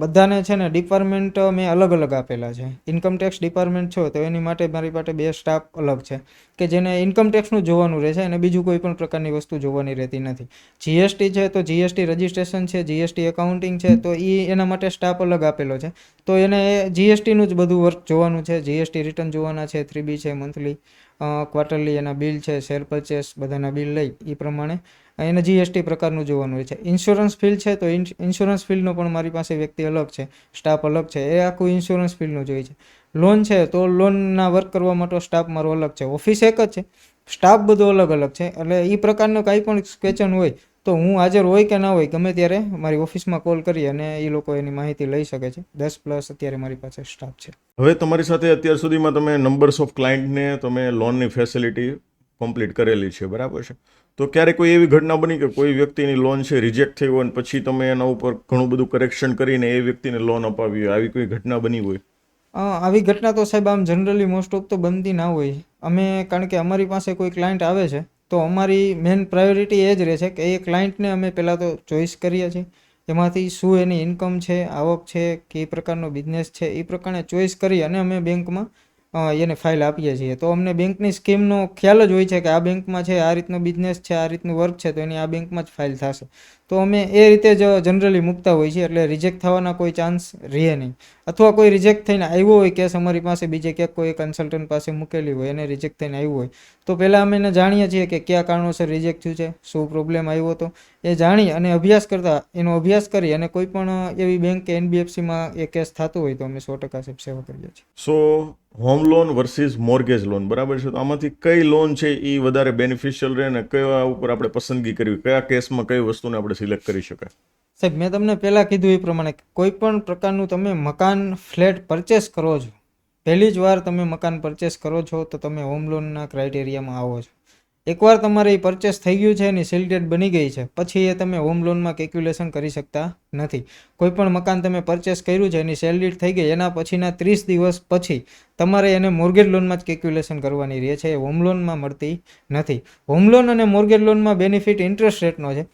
બધાને છે ને ડિપાર્ટમેન્ટ મેં અલગ અલગ આપેલા છે. ઇન્કમ ટેક્સ ડિપાર્ટમેન્ટ છો તો એની માટે મારી પાસે 2 સ્ટાફ અલગ છે કે જેને ઇન્કમ ટેક્સનું જોવાનું રહે છે અને બીજું કોઈ પણ પ્રકારની વસ્તુ જોવાની રહેતી નથી. જીએસટી છે તો જીએસટી રજિસ્ટ્રેશન છે, જીએસટી એકાઉન્ટિંગ છે, તો એના માટે સ્ટાફ અલગ આપેલો છે. તો એને જીએસટીનું જ બધું વર્ક જોવાનું છે, જીએસટી રિટર્ન જોવાના છે, 3B છે, મંથલી, ક્વાર્ટરલી એના બિલ છે, શેર પરચેસ બધાના બિલ લઈ એ પ્રમાણે એને જીએસટી પ્રકારનું જોવાનું હોય છે. ઇન્સ્યોરન્સ ફિલ્ડ છે તો ઇન્સ્યોરન્સ ફિલ્ડનો પણ મારી પાસે વ્યક્તિ અલગ છે, સ્ટાફ અલગ છે, એ આખું ઇન્સ્યોરન્સ ફિલ્ડનું જોઈએ છે. લોન છે તો લોનના વર્ક કરવા માટે સ્ટાફ મારો અલગ છે. ઓફિસ એક જ છે, સ્ટાફ બધો અલગ અલગ છે. એટલે એ પ્રકારનો કાંઈ પણ ક્વેશ્ચન હોય તો હું હાજર હોય કે ના હોય ગમે ત્યારે મારી ઓફિસમાં કોલ કરી અને એ લોકો એની માહિતી લઈ શકે છે. 10+ અત્યારે મારી પાસે સ્ટાફ છે. હવે તમારી સાથે અત્યાર સુધીમાં તમે નંબર્સ ઓફ ક્લાયન્ટને તમે લોનની ફેસિલિટી કમ્પ્લીટ કરેલી છે, બરાબર છે, તો ક્યારે કોઈ એવી ઘટના બની કે કોઈ વ્યક્તિની લોન છે રિજેક્ટ થઈ હોય અને પછી તમે એના ઉપર ઘણું બધું કરેક્શન કરીને એ વ્યક્તિને લોન અપાવી હોય, આવી કોઈ ઘટના બની હોય? આવી ઘટના તો સાહેબ આમ જનરલી મોસ્ટ ઓફ તો બનતી ના હોય. અમે કારણ કે અમારી પાસે કોઈ ક્લાયન્ટ આવે છે તો અમારી મેન પ્રાયોરિટી એ જ રહે છે કે એ ક્લાયન્ટને અમે પહેલાં તો ચોઈસ કરીએ છીએ, એમાંથી શું એની ઇન્કમ છે, આવક છે, કે પ્રકારનો બિઝનેસ છે, એ પ્રકારે ચોઈસ કરી અને અમે બેંકમાં એને ફાઇલ આપીએ છીએ. તો અમને બેંકની સ્કીમનો ખ્યાલ જ હોય છે કે આ બેંકમાં છે, આ રીતનો બિઝનેસ છે, આ રીતનું વર્ક છે, તો એની આ બેંકમાં જ ફાઇલ થશે. તો અમે એ રીતે જ જનરલી મૂકતા હોય છે, એટલે રિજેક્ટ થવાના કોઈ ચાન્સ રહે નહીં. અથવા કોઈ રિજેક્ટ થઈને આવ્યો હોય કેસ અમારી પાસે બીજે ક્યાંક કોઈ કન્સલ્ટન્ટ પાસે મૂકેલી હોય અને રિજેક્ટ થઈને આવ્યું હોય, તો પહેલાં અમે એને જાણીએ છીએ કે કયા કારણોસર રિજેક્ટ થયું છે, શું પ્રોબ્લેમ આવ્યો હતો, એ જાણી અને એનો અભ્યાસ કરી અને કોઈ પણ એવી બેંક કે NBFCમાં એ કેસ થતો હોય તો અમે 100% સેવા કરીએ છીએ. So home loan versus mortgage loan, બરાબર છે. તો આમાંથી કઈ લોન છે એ વધારે બેનિફિશિયલ રહે ને કયા ઉપર આપણે પસંદગી કરવી, કયા કેસમાં કઈ વસ્તુને આપણે સિલેક્ટ કરી શકાય? સાહેબ, મેં તમને પહેલાં કીધું એ પ્રમાણે કોઈ પણ પ્રકારનું તમે મકાન ફ્લેટ પરચેસ કરો છો, પહેલી જ વાર તમે મકાન પરચેસ કરો છો તો તમે હોમ લોનના ક્રાઇટેરિયામાં આવો છો. એકવાર તમારે એ પરચેસ થઈ ગયું છે એની સેલ ડેટ બની ગઈ છે પછી એ તમે હોમ લોનમાં કેલ્ક્યુલેશન કરી શકતા નથી. કોઈ પણ મકાન તમે પરચેસ કર્યું છે એની સેલ ડેટ થઈ ગઈ એના પછીના 30 દિવસ પછી તમારે એને મોર્ગેજ લોનમાં જ કેલ્ક્યુલેશન કરવાની રહે છે, એ હોમ લોનમાં મળતી નથી. હોમ લોન અને મોર્ગેજ લોનમાં બેનિફિટ ઇન્ટરેસ્ટ રેટનો છે.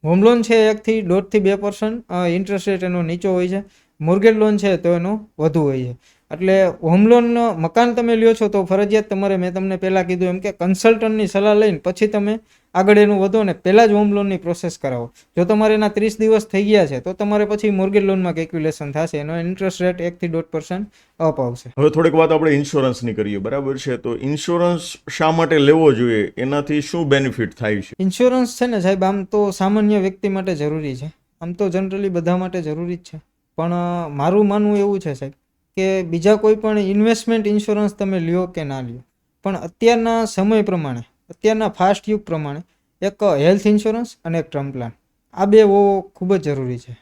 હોમ લોન છે 1 થી 1.5 થી 2% ઇન્ટરેસ્ટ રેટ એનો નીચો હોય છે, મોર્ગેજ લોન છે તો એનો વધુ હોય છે. એટલે હોમ લોન મકાન તમે લ્યો છો તો ફરજિયાત તમારે, મેં તમને પહેલાં કીધું એમ કે કન્સલ્ટન્ટની સલાહ લઈને પછી તમે આગળ એનું વધો ને પહેલાં જ હોમ લોનની પ્રોસેસ કરાવો. જો તમારે એના 30 દિવસ થઈ ગયા છે તો તમારે પછી મોર્ગેજ લોનમાં કેલ્ક્યુલેશન થશે, એનો ઇન્ટરેસ્ટ રેટ 1 થી 1.5% અપ આવશે. હવે થોડીક વાત આપણે ઇન્સ્યોરન્સની કરીએ, બરાબર છે. તો ઇન્સ્યોરન્સ શા માટે લેવો જોઈએ, એનાથી શું બેનિફિટ થાય છે? ઇન્સ્યોરન્સ છે ને સાહેબ, આમ તો સામાન્ય વ્યક્તિ માટે જરૂરી છે, આમ તો જનરલી બધા માટે જરૂરી જ છે, પણ મારું માનવું એવું છે સાહેબ કે બીજા કોઈ પણ ઇન્વેસ્ટમેન્ટ ઇન્સ્યોરન્સ તમે લ્યો કે ના લ્યો, પણ અત્યારના સમય પ્રમાણે, અત્યારના ફાસ્ટ યુગ પ્રમાણે એક હેલ્થ ઇન્સ્યોરન્સ અને એક ટર્મ પ્લાન, આ બે ખૂબ જ જરૂરી છે.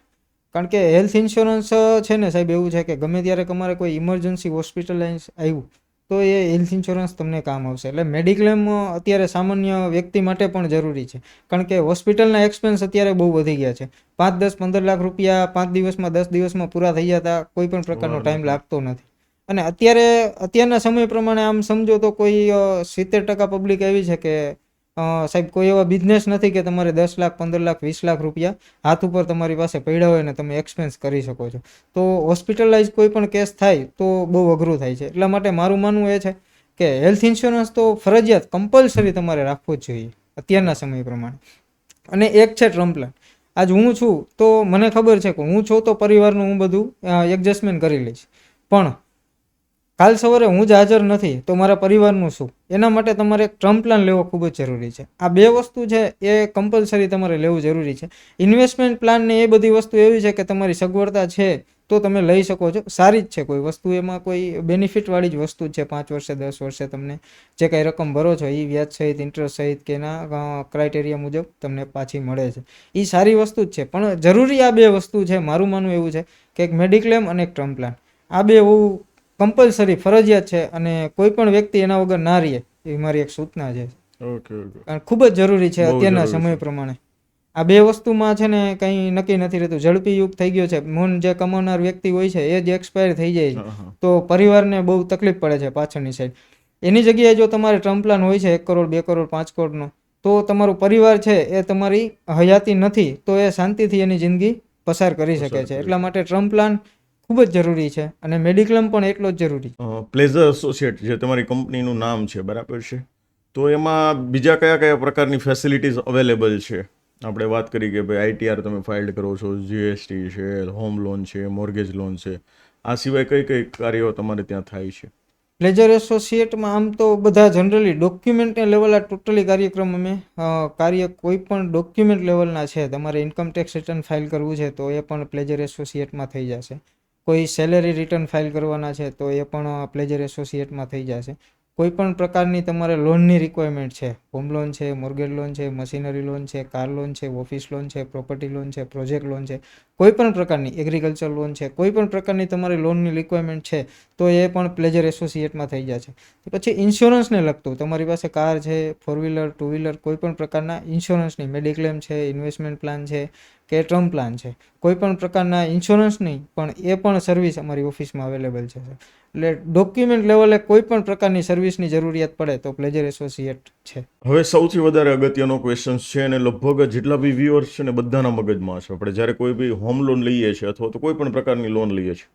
કારણ કે હેલ્થ ઇન્સ્યોરન્સ છે ને સાહેબ એવું છે કે ગમે ત્યારે તમારે કોઈ ઇમરજન્સી હોસ્પિટલાઇઝ આવ્યું તો એ હેલ્થ ઇન્સ્યોરન્સ તમને કામ આવશે. એટલે મેડિક્લેમ અત્યારે સામાન્ય વ્યક્તિ માટે પણ જરૂરી છે, કારણ કે હોસ્પિટલના એક્સપેન્સ અત્યારે બહુ વધી ગયા છે. 5, 10, 15 લાખ રૂપિયા 5 દિવસમાં 10 દિવસમાં પૂરા થઈ જતા કોઈ પણ પ્રકારનો ટાઈમ લાગતો નથી. અને અત્યારના સમય પ્રમાણે આમ સમજો તો કોઈ 70% પબ્લિક એવી છે કે સાહેબ કોઈ એવા બિઝનેસ નથી કે તમારે 10 લાખ 15 લાખ 20 લાખ રૂપિયા હાથ ઉપર તમારી પાસે પડ્યા હોય ને તમે એક્સપેન્સ કરી શકો છો. તો હોસ્પિટલાઇઝ કોઈ પણ કેસ થાય તો બહુ અઘરું થાય છે. એટલા માટે મારું માનવું એ છે કે હેલ્થ ઇન્સ્યોરન્સ તો ફરજિયાત કમ્પલસરી તમારે રાખવું જ જોઈએ અત્યારના સમય પ્રમાણે. અને એક છે ટર્મ પ્લાન. આજ હું છું તો મને ખબર છે કે હું છું તો પરિવારનું હું બધું એડજસ્ટમેન્ટ કરી લઈશ, પણ કાલ સવારે હું જ હાજર નથી તો મારા પરિવારનું શું? એના માટે તમારે એક ટર્મ પ્લાન લેવો ખૂબ જ જરૂરી છે. આ બે વસ્તુ છે એ કમ્પલસરી તમારે લેવું જરૂરી છે. ઇન્વેસ્ટમેન્ટ પ્લાન ને એ બધી વસ્તુ એવી છે કે તમારી સગવડતા છે તો તમે લઈ શકો છો, સારી જ છે. કોઈ વસ્તુ એમાં કોઈ બેનિફિટવાળી જ વસ્તુ જ છે. 5 વર્ષે 10 વર્ષે તમને જે કાંઈ રકમ ભરો છો એ વ્યાજ સહિત ઇન્ટરેસ્ટ સહિત કે એના ક્રાઇટેરિયા મુજબ તમને પાછી મળે છે, એ સારી વસ્તુ જ છે. પણ જરૂરી આ બે વસ્તુ છે, મારું માનવું એવું છે કે એક મેડિક્લેમ અને એક ટર્મ પ્લાન, આ બે હોવું કમ્પલસરી ફરજિયાત છે અને કોઈ પણ વ્યક્તિ એના વગર ના રહે એ મારી એક સૂચના છે. ઓકે ઓકે, કારણ ખૂબ જ જરૂરી છે બહુ અત્યારના જરૂરી સમય છે. પ્રમાણે. આ બે વસ્તુમાં છે ને કંઈ નક્કી નથી રહેતું. ઝડપી યુગ થઈ ગયો છે, જે કમાનાર વ્યક્તિ હોય છે એ જ એક્સપાયર થઈ જાય છે, હા હા, તો પરિવારને બહુ તકલીફ પડે છે પાછળની સાઈડ. એની જગ્યાએ જો તમારે ટર્મ પ્લાન હોય છે 1 કરોડ 2 કરોડ 5 કરોડનો, તો તમારો પરિવાર છે એ તમારી હયાતી નથી તો એ શાંતિથી એની જિંદગી પસાર કરી શકે છે. એટલા માટે ટર્મ પ્લાન ખૂબ જ જરૂરી છે અને મેડિક્લેમ પણ એટલો જ જરૂરી છે. પ્લેઝર એસોસિએટ જે તમારી કંપનીનું નામ છે, બરાબર છે. તો એમાં બીજા કયા કયા પ્રકારની ફેસિલિટીઝ અવેલેબલ છે? આપણે વાત કરી કે ભાઈ ITR તમે ફાઇલ કરો છો, GST છે, હોમ લોન છે, મોર્ગેજ લોન છે, આ સિવાય કઈ કઈ કાર્યો તમારે ત્યાં થાય છે? પ્લેઝર એસોસિએટમાં આમ તો બધા જનરલી ડોક્યુમેન્ટને લેવલ આ ટોટલી કાર્યક્રમ અમે કોઈ પણ ડોક્યુમેન્ટ લેવલના છે. તમારે ઇન્કમટેક્સ રિટર્ન ફાઇલ કરવું છે તો એ પણ પ્લેઝર એસોસિએટમાં થઈ જશે. કોઈ સેલેરી રિટર્ન ફાઇલ કરવાના છે તો એ પણ પ્લેઝર એસોસિએટમાં થઈ જશે. કોઈ પણ પ્રકારની તમારે લોનની રિક્વાયરમેન્ટ છે, હોમ લોન છે, મોર્ગેજ લોન છે, મશીનરી લોન છે, કાર લોન છે, ઓફિસ લોન છે, પ્રોપર્ટી લોન છે, પ્રોજેક્ટ લોન છે, કોઈ પણ પ્રકારની એગ્રીકલ્ચર લોન છે, કોઈ પણ પ્રકારની તમારી લોનની રિક્વાયરમેન્ટ છે તો એ પણ પ્લેઝર એસોસિએટમાં થઈ જશે. પછી ઇન્સ્યોરન્સને લગતું તમારી પાસે કાર છે, 4 વ્હીલર 2 વ્હીલર કોઈ પણ પ્રકારના ઇન્સ્યોરન્સની, મેડિક્લેમ છે, ઇન્વેસ્ટમેન્ટ પ્લાન છે કે ટર્મ પ્લાન છે, કોઈ પણ પ્રકારના ઇન્સ્યોરન્સ નહીં પણ એ પણ સર્વિસ અમારી ઓફિસમાં અવેલેબલ છે. એટલે ડોક્યુમેન્ટ લેવલે કોઈ પણ પ્રકારની સર્વિસની જરૂરિયાત પડે તો પ્લેઝર એસોસિએટ છે. હવે સૌથી વધારે અગત્યનો ક્વેશ્ચન છે અને લગભગ જેટલા બી વ્યુઅર્સ છે ને બધાના મગજમાં છે. આપણે જ્યારે કોઈ બી હોમ લોન લઈએ છીએ અથવા તો કોઈ પણ પ્રકારની લોન લઈએ છીએ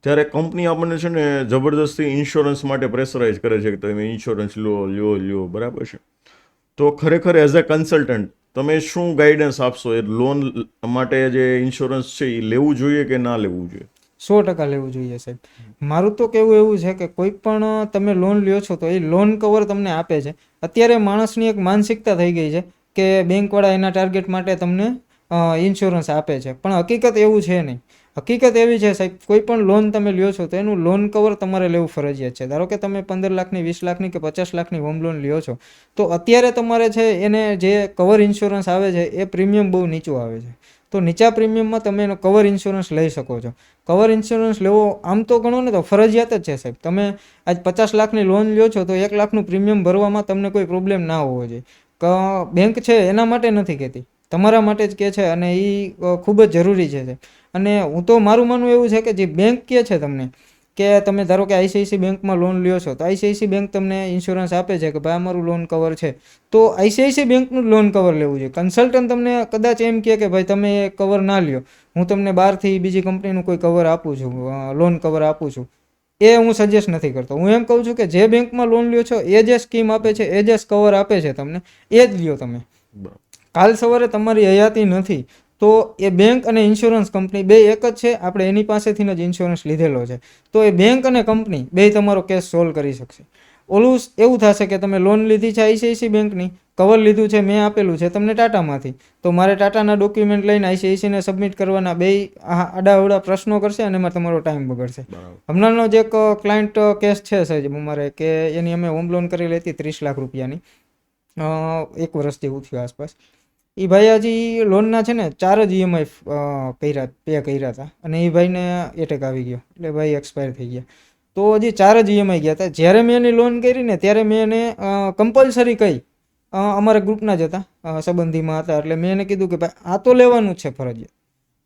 ત્યારે કંપની આપણને છે ને જબરદસ્તી ઇન્સ્યોરન્સ માટે પ્રેશરાઇઝ કરે છે કે તમે ઇન્સ્યોરન્સ લ્યો, બરાબર છે. તો ખરેખર એઝ અ કન્સલ્ટન્ટ તમે શું ગાઈડન્સ આપશો? એ લોન માટે જે ઇન્સ્યોરન્સ છે એ લેવું જોઈએ કે ના લેવું જોઈએ? 100% લેવું જોઈએ સાહેબ. મારું તો કેવું એવું છે કે કોઈ પણ તમે લોન લ્યો છો તો એ લોન કવર તમને આપે છે. અત્યારે માણસની એક માનસિકતા થઈ ગઈ છે કે બેંકવાળા એના ટાર્ગેટ માટે તમને ઇન્સ્યોરન્સ આપે છે, પણ હકીકત એવું છે નહીં. હકીકત એવી છે સાહેબ, કોઈ પણ લોન તમે લ્યો છો તો એનું લોન કવર તમારે લેવું ફરજિયાત છે. ધારો કે તમે 15 લાખની, 20 લાખની કે 50 લાખની હોમ લોન લ્યો છો તો અત્યારે તમારે છે એને જે કવર ઇન્સ્યોરન્સ આવે છે એ પ્રીમિયમ બહુ નીચું આવે છે. તો નીચા પ્રીમિયમમાં તમે એનો કવર ઇન્સ્યોરન્સ લઈ શકો છો. કવર ઇન્સ્યોરન્સ લેવો આમ તો ગણો ને તો ફરજિયાત જ છે સાહેબ. તમે આજ 50 લાખની લોન લ્યો છો તો 1 લાખનું પ્રીમિયમ ભરવામાં તમને કોઈ પ્રોબ્લેમ ના હોવો જોઈએ. બેંક છે એના માટે નથી કહેતી, તમારા માટે જ કહે છે, અને એ ખૂબ જ જરૂરી છે સાહેબ. અને હું તો મારું માનવું એવું છે કે જે બેંક કહે છે તમને કે તમે ધારો કે આઈસીઆઈસી બેંકમાં લોન લ્યો છો તો આઈસીઆઈસી બેંક તમને ઇન્સ્યોરન્સ આપે છે કે ભાઈ અમારું લોન કવર છે, તો આઈસીઆઈસી બેંકનું લોન કવર લેવું જોઈએ. કન્સલ્ટન્ટ તમને કદાચ એમ કહે કે ભાઈ તમે એ કવર ના લ્યો, હું તમને બહારથી બીજી કંપનીનું કોઈ કવર આપું છું, લોન કવર આપું છું, એ હું સજેસ્ટ નથી કરતો. હું એમ કહું છું કે જે બેંકમાં લોન લ્યો છો એ જે સ્કીમ આપે છે, એ જે કવર આપે છે તમને, એ જ લ્યો તમે. કાલ સવારે તમારી હયાતી નથી તો એ બેંક અને ઇન્સ્યોરન્સ કંપની બે એક જ છે. આપણે એની પાસેથી જ ઇન્સ્યોરન્સ લીધેલો છે તો એ બેંક અને કંપની બે તમારો કેસ સોલ્વ કરી શકશે. ઓલું એવું થશે કે તમે લોન લીધી છે આઈસીઆઈસી બેંકની, કવર લીધું છે મેં આપેલું છે તમને ટાટામાંથી, તો મારે ટાટાના ડોક્યુમેન્ટ લઈને આઈસીઆઈસીને સબમિટ કરવાના, બે આડાઅવડા પ્રશ્નો કરશે અને એમાં તમારો ટાઈમ બગડશે. હમણાંનો જ એક ક્લાયન્ટ કેસ છે સાહેબ અમારે, કે એની અમે હોમ લોન કરેલી હતી 30 લાખ રૂપિયાની, 1 વર્ષ જેવું થયું આસપાસ. એ ભાઈ હજી લોનના છે ને 4 જ ઈએમઆઈ પે કર્યા હતા અને એ ભાઈને એટેક આવી ગયો એટલે ભાઈ એક્સપાયર થઈ ગયા. તો હજી 4 જ ઈએમઆઈ ગયા હતા. જ્યારે મેં એની લોન કરી ને ત્યારે મેં એને કમ્પલસરી કહી, અમારા ગ્રુપના જ હતા, સંબંધીમાં હતા, એટલે મેં એને કીધું કે ભાઈ આ તો લેવાનું જ છે ફરજિયાત.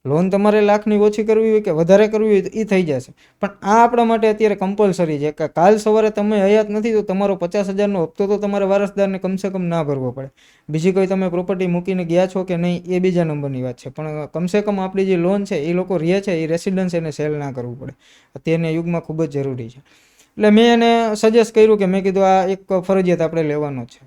લોન તમારે લાખની ઓછી કરવી હોય કે વધારે કરવી હોય તો એ થઈ જશે, પણ આ આપણા માટે અત્યારે કમ્પલસરી છે કે કાલ સવારે તમે હયાત નથી તો તમારો 50,000નો હપ્તો તો તમારે વારસદારને કમસે કમ ના ભરવો પડે. બીજી કોઈ તમે પ્રોપર્ટી મૂકીને ગયા છો કે નહીં એ બીજા નંબરની વાત છે, પણ કમસે કમ આપણી જે લોન છે એ લોકો રહે છે એ રેસિડન્સ એને સેલ ના કરવું પડે. અત્યારના યુગમાં ખૂબ જ જરૂરી છે. એટલે મેં એને સજેસ્ટ કર્યું કે મેં કીધું આ એક ફરજિયાત આપણે લેવાનો છે.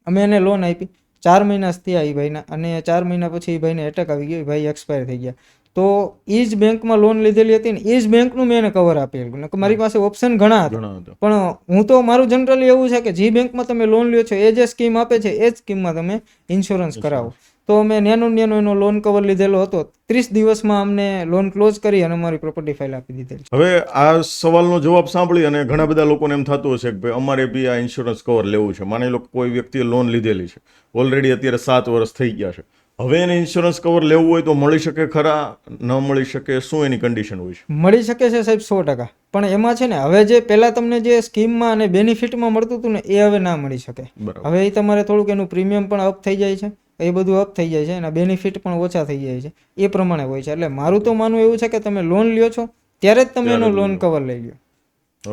અમે એને લોન આપી. 4 મહિના થયા એ ભાઈના, અને 4 મહિના પછી એ ભાઈને એટેક આવી ગયો, ભાઈ એક્સપાયર થઈ ગયા. તો એ જ બેંકમાં લોન લીધેલી હતી ને એ જ બેંકનું મેં એને કવર આપેલું. મારી પાસે ઓપ્શન ઘણા હતા, પણ હું તો મારું જનરલી એવું છે કે જે બેંકમાં તમે લોન લ્યો છો એ જે સ્કીમ આપે છે એ જ સ્કીમમાં તમે ઇન્સ્યોરન્સ કરાવો. તો અમે નેનો એનો લોન કવર લીધેલો હતો. 30 દિવસમાં અમને લોન ક્લોઝ કરી અને અમારી પ્રોપર્ટી ફાઇલ આપી દીધેલી. હવે આ સવાલનો જવાબ સાંભળી અને ઘણા બધા લોકોને એમ થતું હશે કે ભાઈ અમારે બી આ ઇન્સ્યોરન્સ કવર લેવું છે. માની લો કોઈ વ્યક્તિએ લોન લીધેલી છે, ઓલરેડી અત્યારે 7 વર્ષ થઈ ગયા છે, હવે એને ઇન્સ્યોરન્સ કવર લેવું હોય તો મળી શકે ખરા? ન મળી શકે? શું એની કન્ડિશન હોય છે? મળી શકે છે સાહેબ 100%, પણ એમાં છે ને હવે જે પહેલા તમને જે સ્કીમમાં અને બેનિફિટમાં મળતું હતું ને એ હવે ના મળી શકે. હવે એ તમારે થોડુંક એનું પ્રીમિયમ પણ અપ થઈ જાય છે, એ બધું અપ થઈ જાય છે, અને બેનિફિટ પણ ઓછા થઈ જાય છે, એ પ્રમાણે હોય છે. એટલે મારું તો માનવું એવું છે કે તમે લોન લ્યો છો ત્યારે જ તમે એનો લોન કવર લઈ લ્યો.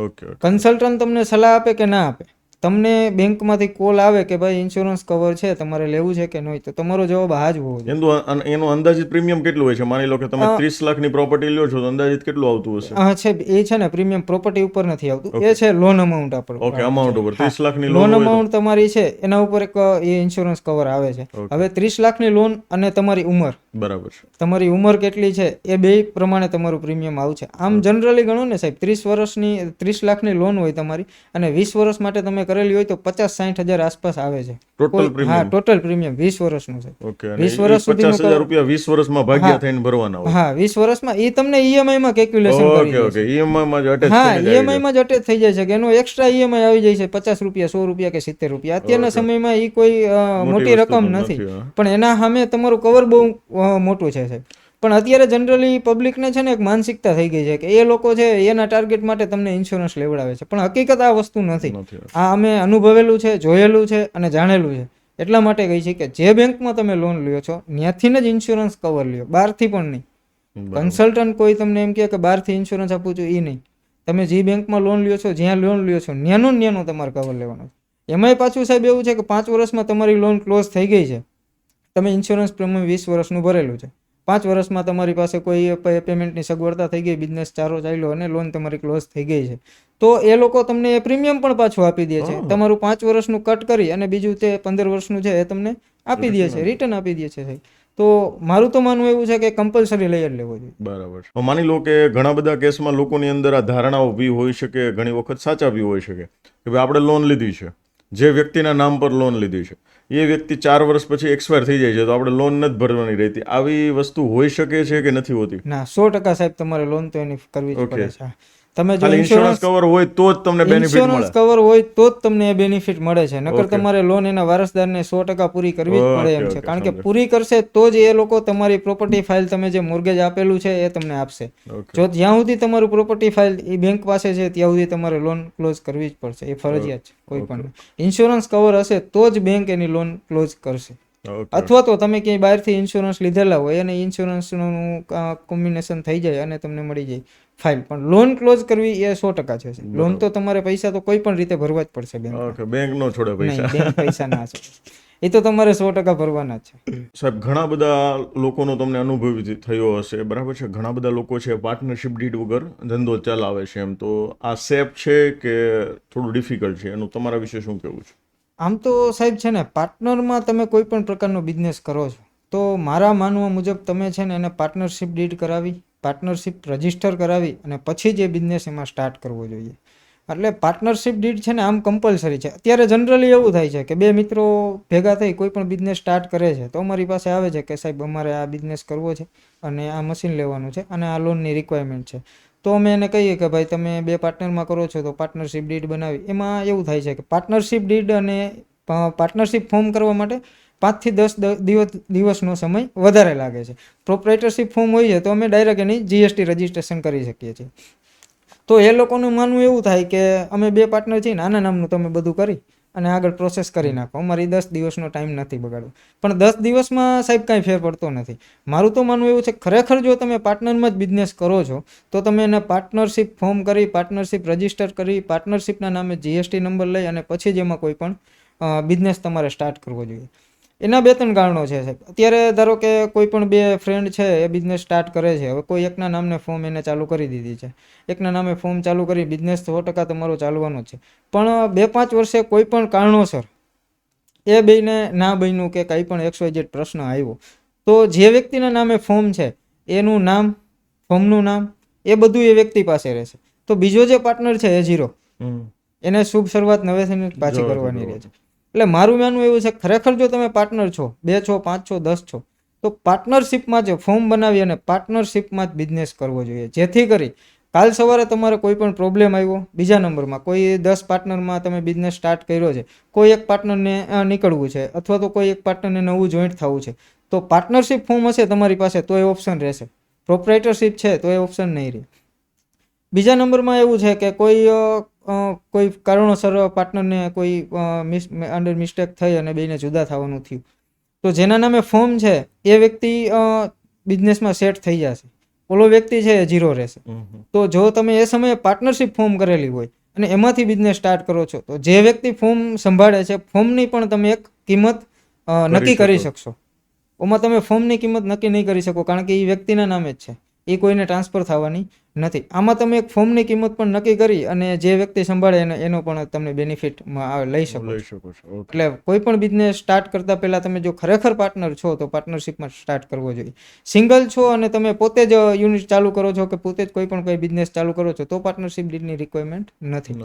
ઓકે. કન્સલ્ટન્ટ તમને સલાહ આપે કે ના આપે, તમને બેંકમાંથી કોલ આવે કે ભાઈ ઇન્સ્યોરન્સ કવર છે તમારે લેવું છે કે નહીં, તો તમારો જવાબ હા જ હોવો જોઈએ. એનું અંદાજિત પ્રીમિયમ કેટલું હોય છે? માની લો કે તમે 30 લાખની પ્રોપર્ટી લ્યો છો તો અંદાજિત કેટલું આવતું હશે? છે એ છે ને પ્રીમિયમ પ્રોપર્ટી ઉપર નથી આવતું, એ છે લોન અમાઉન્ટ ઉપર. ઓકે, અમાઉન્ટ ઉપર. 30 લાખની લોન અમાઉન્ટ તમારી છે એના ઉપર એક એ ઇન્સ્યોરન્સ કવર આવે છે. હવે 30 લાખની લોન અને તમારી ઉંમર, બરાબર છે, તમારી ઉંમર કેટલી છે એ બે પ્રમાણે તમારું પ્રીમિયમ આવશે. આમ જનરલી ગણો ને સાહેબ, 30 લાખની લોન હોય તમારી અને 20 વર્ષ માટે તમે કરેલી હોય તો 50-60 હજાર આસપાસ આવે છે ટોટલ પ્રીમિયમ 20 વર્ષનું છે. 20 વર્ષ સુધીનું 50,000 રૂપિયા 20 વર્ષમાં ભાગ્યા થઈને ભરવાના હોય. હા, 20 વર્ષમાં એ તમને ઈએમઆઈ માં કેલ્ક્યુલેશન કરી દે છે. ઈએમઆઈ માં જ અટેચ હા, ઈએમઆઈ માં જ અટેચ થઈ જાય છે કે એનો એક્સ્ટ્રા ઈએમઆઈ આવી જાય છે 50 રૂપિયા, 100 રૂપિયા કે 70 રૂપિયા. અત્યારના સમયમાં એ કોઈ મોટી રકમ નથી, પણ એના સામે તમારું કવર બહુ મોટું છે સાહેબ. પણ અત્યારે જનરલી પબ્લિકને છે ને એક માનસિકતા થઈ ગઈ છે કે એ લોકો છે એના ટાર્ગેટ માટે તમને ઇન્સ્યોરન્સ લેવડાવે છે, પણ હકીકત આ વસ્તુ નથી. આ અમે અનુભવેલું છે, જોયેલું છે અને જાણેલું છે. એટલા માટે કહી છે કે જે બેંકમાં તમે લોન લ્યો છો ત્યાંથી જ ઇન્સ્યોરન્સ કવર લ્યો, બહારથી પણ નહીં. કન્સલ્ટન્ટ કોઈ તમને એમ કહે કે બહારથી ઇન્સ્યોરન્સ આપું છું, એ નહીં. તમે જે બેંકમાં લોન લ્યો છો, જ્યાં લોન લ્યો છો ન્યાનો તમારે કવર લેવાનો છે. એમાંય પાછું સાહેબ એવું છે કે 5 વર્ષમાં તમારી લોન ક્લોઝ થઈ ગઈ છે, તમે ઇન્સ્યોરન્સ પ્રીમિયમ 20 વર્ષનું ભરેલું છે, 5 વર્ષમાં તમારી પાસે કોઈ પેમેન્ટની સગવડતા થઈ ગઈ, બિઝનેસ ચારો ચાલ્યો અને લોન તમારી ક્લોઝ થઈ ગઈ છે, તો એ લોકો તમને પ્રીમિયમ પણ પાછું આપી દે છે. તમારું 5 વર્ષનું કટ કરી અને બીજું તે 15 વર્ષનું છે એ તમને આપી દે છે, રિટર્ન આપી દે છે સાહેબ. તો મારું તો માનવું એવું છે કે કમ્પલસરી લઈ જ લેવો જોઈએ. બરાબર છે. માની લો કે ઘણા બધા કેસમાં લોકોની અંદર આ ધારણાઓ બી હોઈ શકે, ઘણી વખત સાચા બી હોઈ શકે કે ભાઈ આપણે લોન લીધી છે, જે વ્યક્તિના નામ પર લોન લીધી છે એ વ્યક્તિ 4 વર્ષ પછી એક્સપાયર થઈ જાય છે તો આપણે લોન નથી ભરવાની રહેતી. આવી વસ્તુ હોઈ શકે છે કે નથી હોતી? ના, 100% સાહેબ તમારે લોન તો એની કરવી જ ઓકે. પડે છે. તમે જો ખાલી ઇન્સ્યોરન્સ કવર હોય તો જ તમને બેનિફિટ મળે. ઇન્સ્યોરન્સ કવર હોય તો જ તમને એ બેનિફિટ મળે છે, નકર ઓકે. તમારે લોન એના વારસદારને 100% પૂરી કરવી જ પડે એમ ઓકે, છે. ઓકે, કારણ કે સમજાય. પૂરી કરશે તો જ એ લોકો તમારી પ્રોપર્ટી ફાઇલ, તમે જે મોર્ગેજ આપેલું છે એ તમને આપશે. ઓકે. જો જ્યાં સુધી તમારું પ્રોપર્ટી ફાઇલ એ બેંક પાસે છે ત્યાં સુધી તમારે લોન ક્લોઝ કરવી જ પડશે, એ ફરજિયાત છે કોઈ પણ. ઇન્સ્યોરન્સ કવર હશે તો જ બેંક એની લોન ક્લોઝ કરશે. ઓકે. અથવા તો તમે ક્યાંય બહારથી ઇન્સ્યોરન્સ લીધેલા હોય અને ઇન્સ્યોરન્સનું કોમ્બિનેશન થઈ જાય અને તમને મળી જાય ફાઇલ, પણ લોન ક્લોઝ કરવી એ 100% છે. લોન તો તમારે પૈસા તો કોઈ પણ રીતે ભરવા જ પડશે બેંકમાં. ઓકે, બેંક નો છોડે નહીં, પૈસા. બેંક પૈસા ના છે, એ તો તમારે 100% ભરવાના જ છે. સાહેબ, ઘણા બધા લોકોનો તમને અનુભવ થયો હશે, બરાબર છે? ઘણા બધા લોકો છે પાર્ટનરશિપ ડીડ વગર ધંધો ચલાવે છે, એમ તો આ સેફ છે કે થોડું ડિફિકલ્ટ છે? એનું તમારા વિશે શું કહેવું છે? આમ તો સાહેબ છે ને, પાર્ટનરમાં તમે કોઈ પણ પ્રકારનો બિઝનેસ કરો છો તો મારા માનવા મુજબ તમે છે ને એને પાર્ટનરશિપ ડીડ કરાવી, પાર્ટનરશિપ રજિસ્ટર કરાવી અને પછી જ એ બિઝનેસ એમાં સ્ટાર્ટ કરવો જોઈએ. એટલે પાર્ટનરશિપ ડીડ છે ને આમ કમ્પલસરી છે. અત્યારે જનરલી એવું થાય છે કે બે મિત્રો ભેગા થઈ કોઈ પણ બિઝનેસ સ્ટાર્ટ કરે છે તો અમારી પાસે આવે છે કે સાહેબ અમારે આ બિઝનેસ કરવો છે અને આ મશીન લેવાનું છે અને આ લોનની રિક્વાયરમેન્ટ છે. તો અમે એને કહીએ કે ભાઈ તમે બે પાર્ટનરમાં કરો છો તો પાર્ટનરશિપ ડીડ બનાવી. એમાં એવું થાય છે કે પાર્ટનરશિપ ડીડ અને પાર્ટનરશિપ ફોર્મ કરવા માટે 5 થી 10 દિવસનો સમય વધારે લાગે છે. પ્રોપ્રાઇટરશિપ ફોર્મ હોય છે તો અમે ડાયરેક્ટ એની જીએસટી રજિસ્ટ્રેશન કરી શકીએ છીએ. તો એ લોકોનું માનવું એવું થાય કે અમે બે પાર્ટનર છીએ ને આના નામનું તમે બધું કરી અને આગળ પ્રોસેસ કરી નાખો, અમારી 10 દિવસનો ટાઈમ નથી બગાડવો. પણ 10 દિવસમાં સાહેબ કાંઈ ફેર પડતો નથી. મારું તો માનવું એવું છે ખરેખર જો તમે પાર્ટનરમાં જ બિઝનેસ કરો છો તો તમે એને પાર્ટનરશિપ ફોર્મ કરી, પાર્ટનરશિપ રજિસ્ટર કરી, પાર્ટનરશિપના નામે જીએસટી નંબર લઈ અને પછી જ એમાં કોઈ પણ બિઝનેસ તમારે સ્ટાર્ટ કરવો જોઈએ. એના 2-3 કારણો છે સાહેબ. અત્યારે ધારો કે કોઈ પણ બે ફ્રેન્ડ છે એ બિઝનેસ સ્ટાર્ટ કરે છે, હવે કોઈ એકના નામને ફોર્મ એને ચાલુ કરી દીધી છે, એકના નામે ફોર્મ ચાલુ કરી, બિઝનેસ 100% તમારો ચાલવાનો છે. પણ 2-5 વર્ષે કોઈ પણ કારણોસર એ બેયને ના બન્યું કે કંઈ પણ XYZ પ્રશ્ન આવ્યો તો જે વ્યક્તિના નામે ફોર્મ છે એનું નામ, ફોર્મનું નામ એ બધું એ વ્યક્તિ પાસે રહેશે. તો બીજો જે પાર્ટનર છે એ ઝીરો, એને શુભ શરૂઆત નવેથી પાછી કરવાની રહે છે. એટલે મારું માનવું એવું છે ખરેખર જો તમે પાર્ટનર છો, 2 છો, 5 છો, 10 છો, તો પાર્ટનરશિપમાં જ ફોર્મ બનાવી અને પાર્ટનરશિપમાં જ બિઝનેસ કરવો જોઈએ, જેથી કરી કાલ સવારે તમારે કોઈ પણ પ્રોબ્લેમ આવ્યો, બીજા નંબરમાં કોઈ 10 પાર્ટનરમાં તમે બિઝનેસ સ્ટાર્ટ કર્યો છે, કોઈ એક પાર્ટનરને નીકળવું છે અથવા તો કોઈ એક પાર્ટનરને નવું જોઈન્ટ થવું છે, તો પાર્ટનરશિપ ફોર્મ હશે તમારી પાસે તો એ ઓપ્શન રહેશે. પ્રોપ્રાઇટરશિપ છે તો એ ઓપ્શન નહીં રહે. બીજા નંબરમાં એવું છે કે કોઈ કારણોસર પાર્ટનરને કોઈ અંડર મિસ્ટેક થઈ અને બેને જુદા થવાનું થયું તો જેના નામે ફોર્મ છે એ વ્યક્તિ બિઝનેસમાં સેટ થઈ જશે, ઓલો વ્યક્તિ છે એ ઝીરો રહેશે. તો જો તમે એ સમયે પાર્ટનરશિપ ફોર્મ કરેલી હોય અને એમાંથી બિઝનેસ સ્ટાર્ટ કરો છો તો જે વ્યક્તિ ફોર્મ સંભાળે છે ફોર્મની પણ તમે એક કિંમત નક્કી કરી શકશો. ઓમાં તમે ફોર્મની કિંમત નક્કી નહીં કરી શકો કારણ કે એ વ્યક્તિના નામે જ છે, એ કોઈને ટ્રાન્સફર થવાની નથી. આમાં તમે એક ફોર્મની કિંમત પણ નક્કી કરી અને જે વ્યક્તિ સંભાળે એનો પણ તમને બેનિફિટ લઈ શકો છો. એટલે કોઈ પણ બિઝનેસ સ્ટાર્ટ કરતા પહેલા તમે જો ખરેખર પાર્ટનર છો તો પાર્ટનરશિપમાં સ્ટાર્ટ કરવો જોઈએ. સિંગલ છો અને તમે પોતે જ યુનિટ ચાલુ કરો છો કે પોતે જ કોઈ પણ કોઈ બિઝનેસ ચાલુ કરો છો તો પાર્ટનરશિપ ડીડની રિક્વાયરમેન્ટ નથી.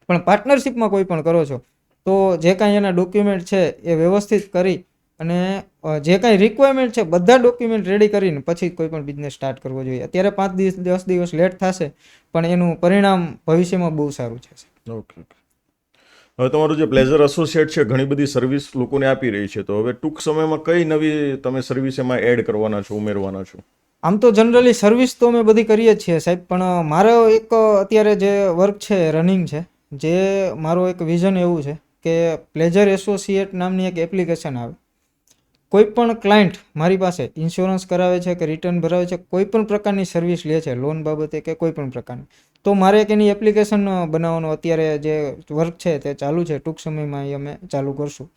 પણ પાર્ટનરશિપમાં કોઈ પણ કરો છો તો જે કાંઈ એના ડોક્યુમેન્ટ છે એ વ્યવસ્થિત કરી અને જે કાંઈ રિક્વાયરમેન્ટ છે બધા ડોક્યુમેન્ટ રેડી કરીને પછી કોઈ પણ બિઝનેસ સ્ટાર્ટ કરવો જોઈએ. અત્યારે 5 દિવસ 10 દિવસ લેટ થશે પણ એનું પરિણામ ભવિષ્યમાં બહુ સારું છે. ઓકે. હવે તમારું જે પ્લેઝર એસોસિએટ છે ઘણી બધી સર્વિસ લોકોને આપી રહી છે, તો હવે ટૂંક સમયમાં કઈ નવી તમે સર્વિસ એમાં એડ કરવાના છો, ઉમેરવાના છો? આમ તો જનરલી સર્વિસ તો અમે બધી કરીએ જ છીએ સાહેબ, પણ મારો એક અત્યારે જે વર્ક છે રનિંગ છે, જે મારો એક વિઝન એવું છે કે પ્લેઝર એસોસિએટ નામની એક એપ્લિકેશન આવે. કોઈ પણ ક્લાયન્ટ મારી પાસે ઇન્સ્યોરન્સ કરાવે છે કે રિટર્ન ભરાવે છે, કોઈ પણ પ્રકારની સર્વિસ લે છે લોન બાબતે કે કોઈ પણ પ્રકારની, તો મારે એક એની એપ્લિકેશન બનાવવાનો અત્યારે જે વર્ક છે તે ચાલુ છે. ટૂંક સમયમાં એ અમે ચાલુ કરશું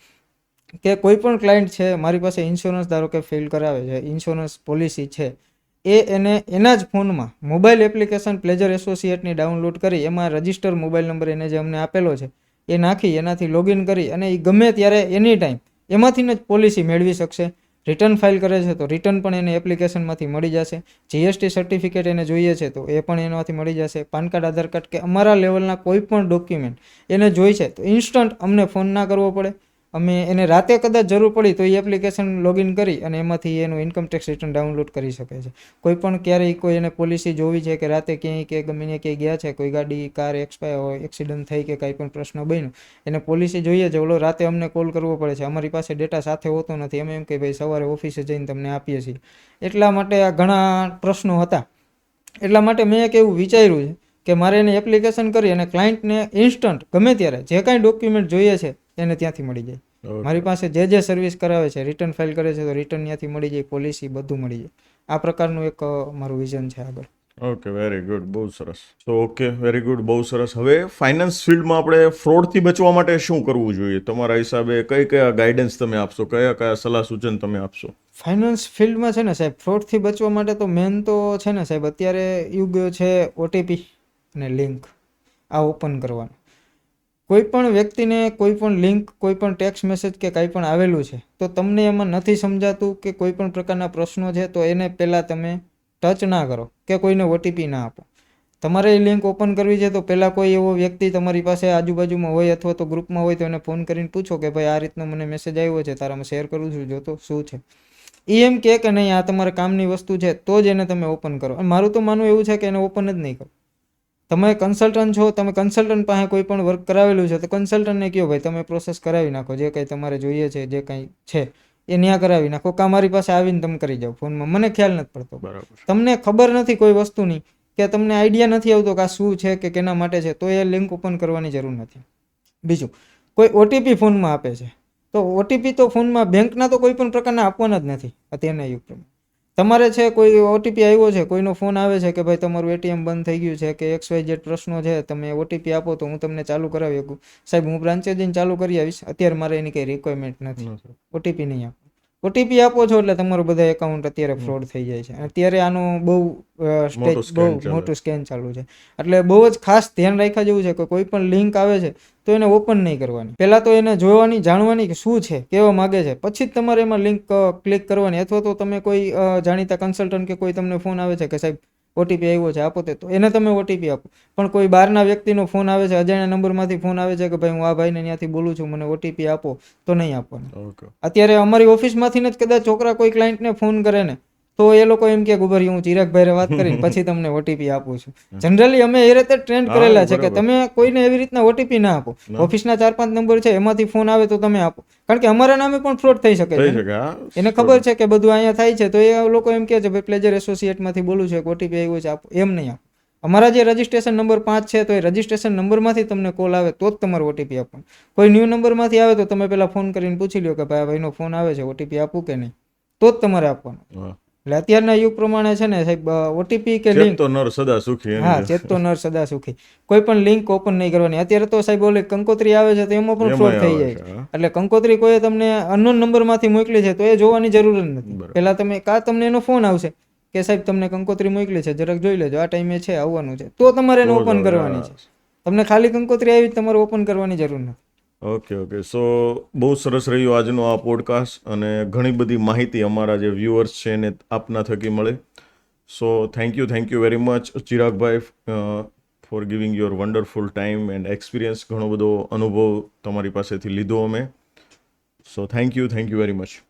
કે કોઈ પણ ક્લાયન્ટ છે મારી પાસે ઇન્સ્યોરન્સ ધારો કે ફિલ કરાવે છે, ઇન્સ્યોરન્સ પોલિસી છે, એને એના જ ફોનમાં મોબાઈલ એપ્લિકેશન પ્લેઝર એસોસિએટની ડાઉનલોડ કરી એમાં રજિસ્ટર મોબાઈલ નંબર એને જે અમને આપેલો છે એ નાખી એનાથી લોગિન કરી અને એ ગમે ત્યારે એની ટાઈમ એમાંથી જ પોલિસી મેળવી શકશે. રિટર્ન ફાઇલ કરે છે તો રિટર્ન પણ એને એપ્લિકેશનમાંથી મળી જશે. જીએસટી સર્ટિફિકેટ એને જોઈએ છે તો એ પણ એનાથી મળી જશે. પાન કાર્ડ, આધાર કાર્ડ કે અમારા લેવલના કોઈ પણ ડોક્યુમેન્ટ એને જોઈ છે તો ઇન્સ્ટન્ટ અમને ફોન ના કરવો પડે. અમે એને રાતે કદાચ જરૂર પડી તો એ એપ્લિકેશન લોગિન કરી અને એમાંથી એનું ઇન્કમટેક્સ રિટર્ન ડાઉનલોડ કરી શકે છે. કોઈ પણ ક્યારેય કોઈ એને પોલિસી જોવી છે કે રાતે ક્યાંય કે ગમે ત્યાં ક્યાંય ગયા છે, કોઈ ગાડી કાર એક્સિડન્ટ થઈ કે કાંઈ પણ પ્રશ્ન બન્યો, એને પોલિસી જોઈએ છે, ઓલો રાતે અમને કોલ કરવો પડે છે, અમારી પાસે ડેટા સાથે હોતો નથી, અમે એમ કે ભાઈ સવારે ઓફિસે જઈને તમને આપીએ છીએ. એટલા માટે આ ઘણા પ્રશ્નો હતા. એટલા માટે મેં એક એવું વિચાર્યું છે કે મારે એને એપ્લિકેશન કરી અને ક્લાયન્ટને ઇન્સ્ટન્ટ ગમે ત્યારે જે કાંઈ ડોક્યુમેન્ટ જોઈએ છે એને ત્યાંથી મળી જાય. મારી પાસે જે સર્વિસ કરાવે છે, રિટર્ન ફાઇલ કરે છે તો રિટર્ન ત્યાંથી મળી જાય, પોલિસી બધું મળી જાય. આ પ્રકારનું એક મારું વિઝન છે આગળ. ઓકે, વેરી ગુડ, બહુ સરસ. તો ઓકે, વેરી ગુડ, બહુ સરસ. હવે ફાઇનાન્સ ફિલ્ડમાં આપણે ફ્રોડથી બચવા માટે શું કરવું જોઈએ તમારા હિસાબે? કયા ગાઈડન્સ તમે આપશો, કયા સલાહ સૂચન તમે આપશો? ફાઇનાન્સ ફિલ્ડમાં છે ને સાહેબ, ફ્રોડથી બચવા માટે તો મેન તો છે ને સાહેબ, અત્યારે યુગ છે ઓટીપી અને લિંક આ ઓપન કરવાનું. કોઈ પણ વ્યક્તિને કોઈ પણ લિંક, કોઈ પણ ટેક્સ્ટ મેસેજ કે કાંઈ પણ આવેલું છે તો તમને એમાં નથી સમજાતું કે કોઈ પણ પ્રકારના પ્રશ્નો છે તો એને પહેલાં તમે ટચ ના કરો કે કોઈને ઓટીપી ના આપો. તમારે એ લિંક ઓપન કરવી છે તો પહેલાં કોઈ એવો વ્યક્તિ તમારી પાસે આજુબાજુમાં હોય અથવા તો ગ્રુપમાં હોય તો એને ફોન કરીને પૂછો કે ભાઈ આ રીતનો મને મેસેજ આવ્યો છે, તારામાં શેર કરું છું, જોતો શું છે. એ એમ કે નહીં આ તમારા કામની વસ્તુ છે તો જ એને તમે ઓપન કરો. અને મારું તો માનવું એવું છે કે એને ઓપન જ નહીં કરો. તમે કન્સલ્ટન્ટ છો, તમે કન્સલ્ટન્ટ પાસે કોઈ પણ વર્ક કરાવેલું છે તો કન્સલ્ટન્ટને કહો ભાઈ તમે પ્રોસેસ કરાવી નાખો, જે કંઈ તમારે જોઈએ છે, જે કંઈ છે એ ન્યા કરાવી નાખો, કાં મારી પાસે આવીને તમે કરી જાઓ ફોનમાં, મને ખ્યાલ નથી પડતો. બરાબર. તમને ખબર નથી કોઈ વસ્તુની કે તમને આઈડિયા નથી આવતો કે આ શું છે કે કેના માટે છે તો એ લિંક ઓપન કરવાની જરૂર નથી. બીજું, કોઈ ઓટીપી ફોનમાં આપે છે તો ઓટીપી તો ફોનમાં બેંકના તો કોઈ પણ પ્રકારના આપવાના જ નથી અત્યારના યુગ પ્રમાણે. તમારે છે કોઈ ઓટીપી આવ્યો છે, કોઈનો ફોન આવે છે કે ભાઈ તમારું એટીએમ બંધ થઈ ગયું છે કે XYZ પ્રશ્નો છે, તમે ઓટીપી આપો તો હું તમને ચાલુ કરાવી શકું. સાહેબ હું બ્રાન્ચે જઈને ચાલુ કરી આવીશ, અત્યારે મારે એની કંઈ રિક્વાયરમેન્ટ નથી. ઓટીપી નહીં આપો. ઓટીપી આપો છો એટલે તમારું બધા એકાઉન્ટ અત્યારે ફ્રોડ થઈ જાય છે. અત્યારે આનો બહુ મોટું સ્કેન ચાલુ છે. એટલે બહુ જ ખાસ ધ્યાન રાખ્યા જેવું છે કે કોઈ પણ લિંક આવે છે તો એને ઓપન નહીં કરવાની. પહેલાં તો એને જોવાની, જાણવાની કે શું છે, કેવા માગે છે, પછી જ તમારે એમાં લિંક ક્લિક કરવાની. અથવા તો તમે કોઈ જાણીતા કન્સલ્ટન્ટ કે કોઈ તમને ફોન આવે છે કે સાહેબ ઓટીપી આવ્યો છે આપો તે, તો એને તમે ઓટીપી આપો. પણ કોઈ બહારના વ્યક્તિનો ફોન આવે છે, અજાણ્યા નંબરમાંથી ફોન આવે છે કે ભાઈ હું આ ભાઈને ત્યાંથી બોલું છું, મને ઓટીપી આપો, તો નહીં આપવાનું. અત્યારે અમારી ઓફિસમાંથી જ કદાચ છોકરા કોઈ ક્લાયન્ટને ફોન કરે ને તો એ લોકો એમ કે ગુભરી હું ચિરાગભાઈ વાત કરીને પછી તમને ઓટીપી આપું છું. જનરલી અમે એ રીતે ટ્રેન્ડ કરેલા છે કે તમે કોઈને એવી રીતના ઓટીપી ના આપો. ઓફિસના 4-5 નંબર છે એમાંથી ફોન આવે તો તમે આપો, કારણ કે અમારા નામે પણ ફ્રોડ થઈ શકે છે. એને ખબર છે કે બધું અહીંયા થાય છે તો એ લોકો એમ કહે છે ભાઈ પ્લેજર એસોસિએટમાંથી બોલું છું, ઓટીપી આવ્યો છે આપો, એમ નહીં આપો. અમારા જે રજિસ્ટ્રેશન નંબર 5 છે તો એ રજિસ્ટ્રેશન નંબરમાંથી તમને કોલ આવે તો જ તમારે ઓટીપી આપવાનો. કોઈ ન્યૂ નંબરમાંથી આવે તો તમે પહેલાં ફોન કરીને પૂછી લો કે ભાઈ આ ભાઈનો ફોન આવે છે, ઓટીપી આપું કે નહીં, તો જ તમારે આપવાનો. એટલે અત્યારના યુગ પ્રમાણે છે ને સાહેબ ઓટીપી કે લિંક ચેતતો નર સદા સુખી. હા, ચેતતો નર સદા સુખી. કોઈ પણ લિંક ઓપન નહીં કરવાની. અત્યારે તો સાહેબ ઓલે કંકોત્રી આવે છે તો એમાં પણ ફ્રોડ થઈ જાય છે. એટલે કંકોત્રી કોઈ તમને અનનોન નંબરમાંથી મોકલી છે તો એ જોવાની જરૂર જ નથી. પહેલા તમે તમને એનો ફોન આવશે કે સાહેબ તમને કંકોત્રી મોકલી છે, જરાક જોઈ લેજો, આ ટાઈમે છે આવવાનું છે, તો તમારે એને ઓપન કરવાની છે. તમને ખાલી કંકોત્રી આવી તમારે ઓપન કરવાની જરૂર નથી. ઓકે. સો બહુ સરસ રહ્યું આજનો આ પોડકાસ્ટ, અને ઘણી બધી માહિતી અમારા જે વ્યુઅર્સ છે એને આપના થકી મળે. So thank you very much Chiragbhai for giving your wonderful time and experience. ઘણો બધો અનુભવ તમારી પાસેથી લીધો અમે. So thank you very much.